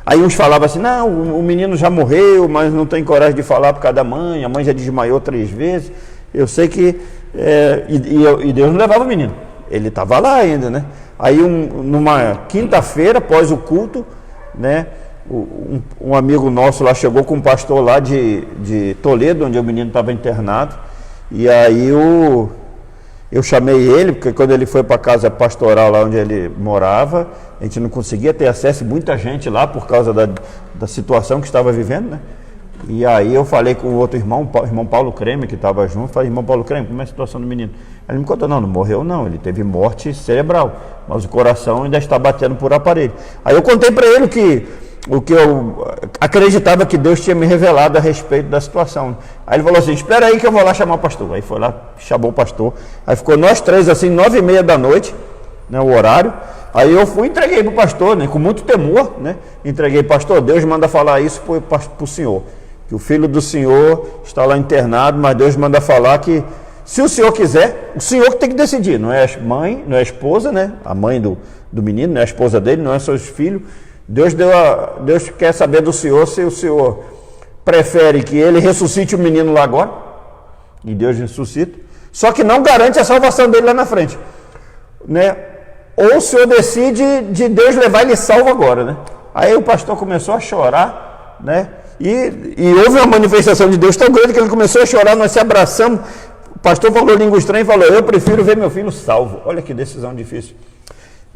Aí uns falavam assim, não, o menino já morreu, mas não tem coragem de falar por causa da mãe, a mãe já desmaiou 3 vezes. Eu sei que... E Deus não levava o menino, ele estava lá ainda, né? Aí numa quinta-feira, após o culto, né, um amigo nosso lá chegou com um pastor lá de Toledo, onde o menino estava internado, e aí eu chamei ele, porque quando ele foi para a casa pastoral lá onde ele morava, a gente não conseguia ter acesso, muita gente lá por causa da situação que estava vivendo, né? E aí eu falei com o outro irmão, o irmão Paulo Creme, que estava junto, falei, irmão Paulo Creme, como é a situação do menino? Ele me contou, não morreu não, ele teve morte cerebral, mas o coração ainda está batendo por aparelho. Aí eu contei para ele o que eu acreditava que Deus tinha me revelado a respeito da situação. Aí ele falou assim, espera aí que eu vou lá chamar o pastor. Aí foi lá, chamou o pastor, aí ficou nós três assim, 9h30 da noite, né, o horário. Aí eu fui e entreguei para o pastor, né, com muito temor, né, entreguei, pastor, Deus manda falar isso para o senhor, que o filho do senhor está lá internado, mas Deus manda falar que se o senhor quiser, o senhor que tem que decidir, não é a mãe, não é a esposa, né, a mãe do menino, não é a esposa dele, não é seus filhos. Deus quer saber do senhor se o senhor prefere que ele ressuscite o menino lá agora, e Deus ressuscita, só que não garante a salvação dele lá na frente, né? Ou o senhor decide de Deus levar ele salvo agora, né? Aí o pastor começou a chorar, né? E houve uma manifestação de Deus tão grande que ele começou a chorar, nós se abraçamos. O pastor falou língua estranha e falou, eu prefiro ver meu filho salvo. Olha que decisão difícil.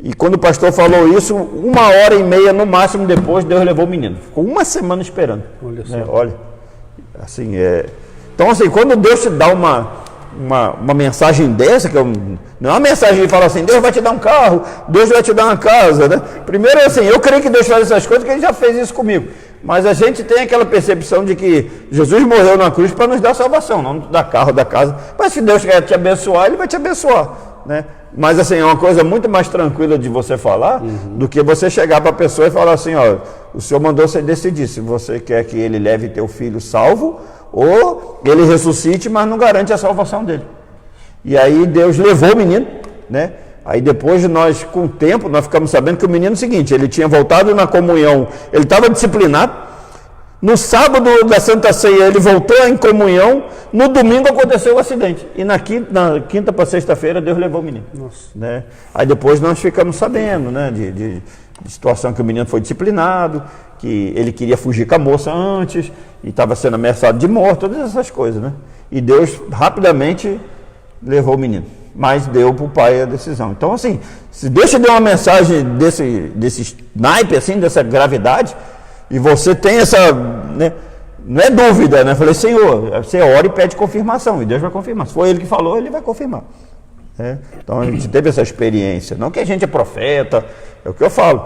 E quando o pastor falou isso, 1h30 no máximo depois, Deus levou o menino. Ficou 1 semana esperando. Olha só. Né? Olha, assim, Então, assim, quando Deus te dá uma mensagem dessa, não é uma mensagem de falar assim, Deus vai te dar um carro, Deus vai te dar uma casa, né? Primeiro, assim, eu creio que Deus faz essas coisas, porque Ele já fez isso comigo. Mas a gente tem aquela percepção de que Jesus morreu na cruz para nos dar salvação, não dar carro, dar casa. Mas se Deus quer te abençoar, Ele vai te abençoar, né? Mas assim, é uma coisa muito mais tranquila de você falar do que você chegar para a pessoa e falar assim, ó, o Senhor mandou você decidir se você quer que ele leve teu filho salvo ou ele ressuscite, mas não garante a salvação dele. E aí Deus levou o menino, né? Aí depois nós, com o tempo, nós ficamos sabendo que o menino é o seguinte, ele tinha voltado na comunhão, ele estava disciplinado. No sábado da Santa Ceia ele voltou em comunhão, no domingo aconteceu o acidente. E na quinta para sexta-feira Deus levou o menino. Né? Aí depois nós ficamos sabendo, né, de situação que o menino foi disciplinado, que ele queria fugir com a moça antes, e estava sendo ameaçado de morte, todas essas coisas. Né? E Deus rapidamente levou o menino, mas deu para o pai a decisão. Então assim, se Deus te deu uma mensagem desse naipe, assim, dessa gravidade, e você tem essa, né, não é dúvida, né? Falei, Senhor, você ora e pede confirmação, e Deus vai confirmar. Se foi Ele que falou, Ele vai confirmar. Né? Então a gente teve essa experiência. Não que a gente é profeta, é o que eu falo.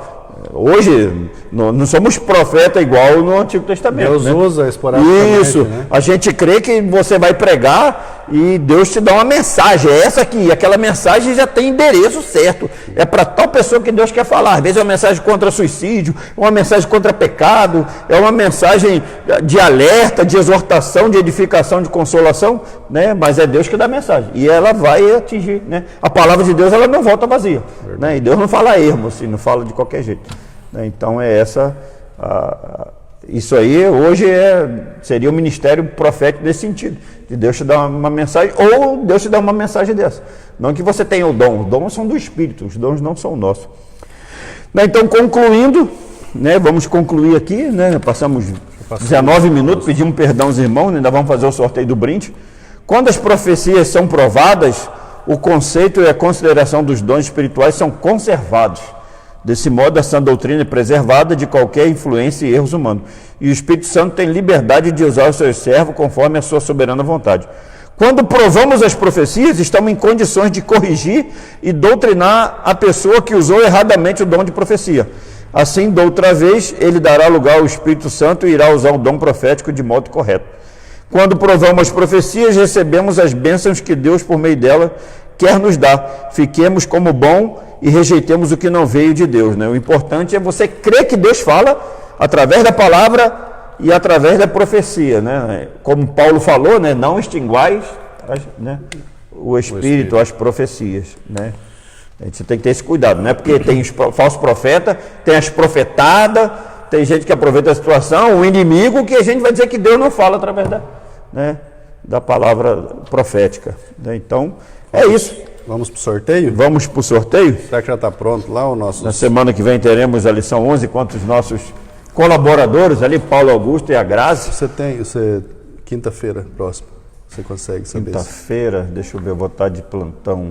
Hoje não somos profeta igual no Antigo Testamento. Deus, né, usa esporadicamente. Isso, né? A gente crê que você vai pregar e Deus te dá uma mensagem, é essa aqui, aquela mensagem já tem endereço certo, é para tal pessoa que Deus quer falar. Às vezes é uma mensagem contra suicídio, uma mensagem contra pecado, é uma mensagem de alerta, de exortação, de edificação, de consolação, né? Mas é Deus que dá a mensagem, e ela vai atingir, né? A palavra de Deus, ela não volta vazia, né? E Deus não fala ermo, assim, não fala de qualquer jeito, né? Então é essa... Isso aí hoje seria o ministério profético nesse sentido, de Deus te dar uma mensagem, ou Deus te dá uma mensagem dessa. Não que você tenha o dom, os dons são do Espírito, os dons não são nossos. Então, concluindo, né, vamos concluir aqui, né, passamos 19 minutos, pedimos perdão aos irmãos, ainda vamos fazer o sorteio do brinde. Quando as profecias são provadas, o conceito e a consideração dos dons espirituais são conservados. Desse modo, a sã doutrina é preservada de qualquer influência e erros humanos. E o Espírito Santo tem liberdade de usar os seus servos conforme a sua soberana vontade. Quando provamos as profecias, estamos em condições de corrigir e doutrinar a pessoa que usou erradamente o dom de profecia. Assim, da outra vez, ele dará lugar ao Espírito Santo e irá usar o dom profético de modo correto. Quando provamos as profecias, recebemos as bênçãos que Deus, por meio dela, quer nos dar. Fiquemos como bom e rejeitemos o que não veio de Deus, né? O importante é você crer que Deus fala através da palavra e através da profecia, né? Como Paulo falou, né? Não extinguais, né? o Espírito, as profecias, né? A gente tem que ter esse cuidado, né? Porque tem os falsos profetas, tem as profetadas, tem gente que aproveita a situação, o inimigo, que a gente vai dizer que Deus não fala através da palavra profética, né? Então, é isso. Vamos para o sorteio? Vamos para o sorteio? Será que já está pronto lá o nosso... Na semana que vem teremos a lição 11, quanto os nossos colaboradores ali, Paulo Augusto e a Grazi. Quinta-feira próxima, você consegue saber? Quinta-feira, deixa eu ver, eu vou estar de plantão.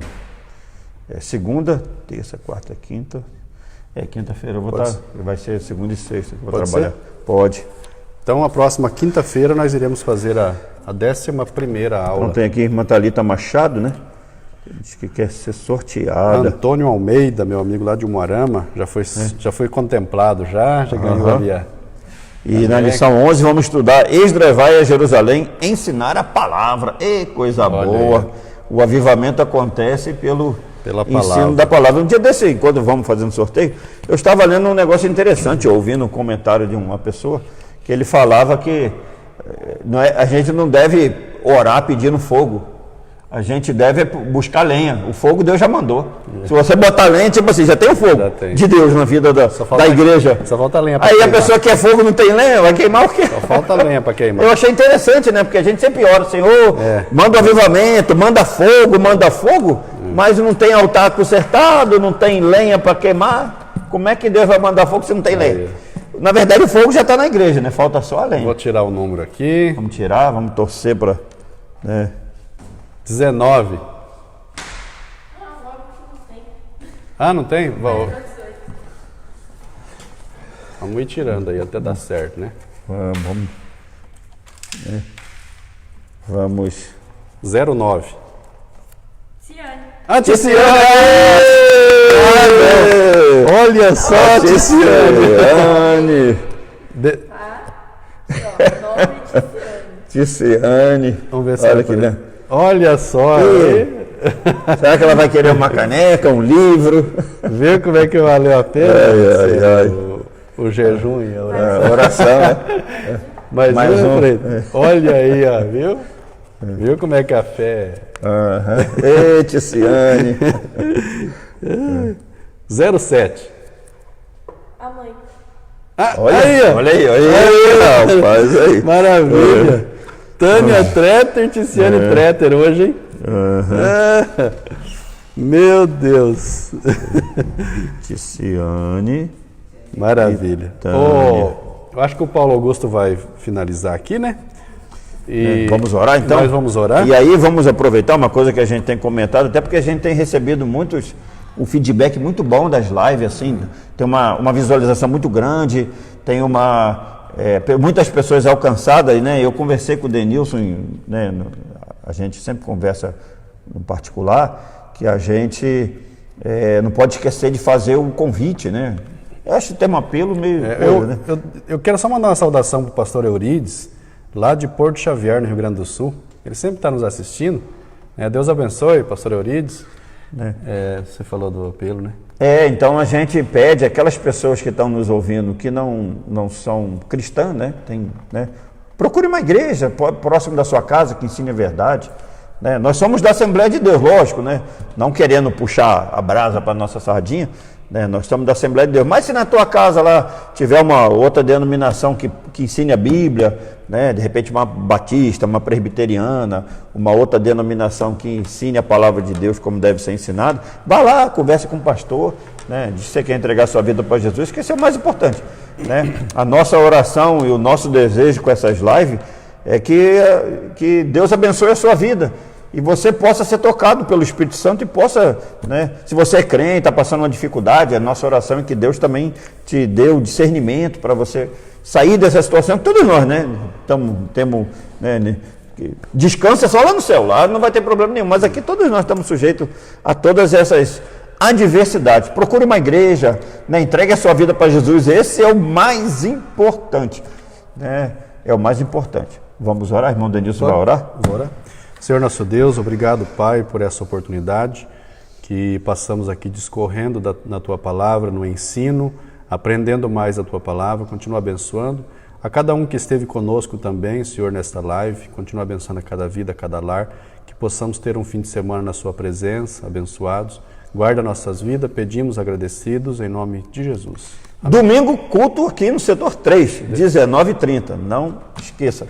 Segunda, terça, quarta, quinta. Quinta-feira eu vou estar, vai ser segunda e sexta que eu vou trabalhar. Ser? Pode. Então, a próxima quinta-feira nós iremos fazer a 11ª aula. Então tem aqui a irmã Thalita Machado, né? Diz que quer ser sorteada. Antônio Almeida, meu amigo lá de Umuarama, já foi contemplado, já ganhou ali a... E na lição 11 vamos estudar Esdras vai a Jerusalém ensinar a palavra. Coisa boa! Aí. O avivamento acontece pela ensino da palavra. Um dia desse, quando vamos fazendo sorteio, eu estava lendo um negócio interessante, ouvindo um comentário de uma pessoa, que ele falava que a gente não deve orar pedindo fogo. A gente deve buscar lenha. O fogo Deus já mandou. Se você botar lenha, tipo assim, já tem o fogo de Deus na vida da igreja. Só falta lenha para queimar. Aí a pessoa quer fogo, não tem lenha, vai queimar o quê? Só falta lenha para queimar. Eu achei interessante, né? Porque a gente sempre ora, Senhor, manda avivamento, manda fogo, mas não tem altar consertado, não tem lenha para queimar. Como é que Deus vai mandar fogo se não tem lenha? Na verdade, o fogo já está na igreja, né? Falta só a lenha. Vou tirar o número aqui. Vamos tirar, vamos torcer para... 19. Ah, não tem? Vamos ir tirando aí até dar certo, né? Vamos. 09. Ciane. Ticiane! Olha só, Ticiane! Ticiane. Vamos ver se olha aqui, né? Olha só! Será que ela vai querer uma caneca, um livro? Vê como é que valeu a pena o jejum e a oração. Né? Mais um. Olha aí, ó, viu? Viu como é que a fé é? Ei, Ticiane! 07. A mãe. Olha aí, rapaz, aí. Maravilha! Tânia Tretter, Ticiane Tretter hoje, hein? Meu Deus! Ticiane. Maravilha. Eu acho que o Paulo Augusto vai finalizar aqui, né? Vamos orar então? Nós vamos orar. E aí vamos aproveitar uma coisa que a gente tem comentado, até porque a gente tem recebido um feedback muito bom das lives, assim, tem uma visualização muito grande, tem muitas pessoas alcançadas, né? Eu conversei com o Denilson, né? A gente sempre conversa no particular, que a gente não pode esquecer de fazer o convite, né? Eu acho que tem um apelo meio... né? Eu quero só mandar uma saudação para o pastor Eurides, lá de Porto Xavier, no Rio Grande do Sul. Ele sempre está nos assistindo. Deus abençoe, pastor Eurides. Você falou do apelo, né? Então a gente pede aquelas pessoas que estão nos ouvindo que não são cristãs, né? Procure uma igreja próximo da sua casa que ensine a verdade. Nós somos da Assembleia de Deus, lógico, né? Não querendo puxar a brasa para a nossa sardinha, né? Nós somos da Assembleia de Deus. Mas se na tua casa lá tiver uma outra denominação que ensine a Bíblia, né? De repente uma batista, uma presbiteriana, uma outra denominação que ensine a palavra de Deus como deve ser ensinado, vá lá, converse com o pastor, né? Diz que você quer entregar sua vida para Jesus, que esse é o mais importante, né? A nossa oração e o nosso desejo com essas lives é que Deus abençoe a sua vida e você possa ser tocado pelo Espírito Santo e possa, né, se você é crente, está passando uma dificuldade, a nossa oração é que Deus também te dê o discernimento para você sair dessa situação. Todos nós, né, temos, né, descanso é só lá no céu, lá não vai ter problema nenhum, mas aqui todos nós estamos sujeitos a todas essas adversidades. Procure uma igreja, né, entregue a sua vida para Jesus, esse é o mais importante, né, é o mais importante. Vamos orar, irmão Denilson vai orar? Vamos orar. Senhor nosso Deus, obrigado, Pai, por essa oportunidade que passamos aqui discorrendo na Tua Palavra, no ensino, aprendendo mais a Tua Palavra. Continua abençoando a cada um que esteve conosco também, Senhor, nesta live. Continua abençoando a cada vida, a cada lar, que possamos ter um fim de semana na Sua presença, abençoados. Guarda nossas vidas, pedimos agradecidos em nome de Jesus. Amém. Domingo, culto aqui no setor 3, 19h30. Não esqueça.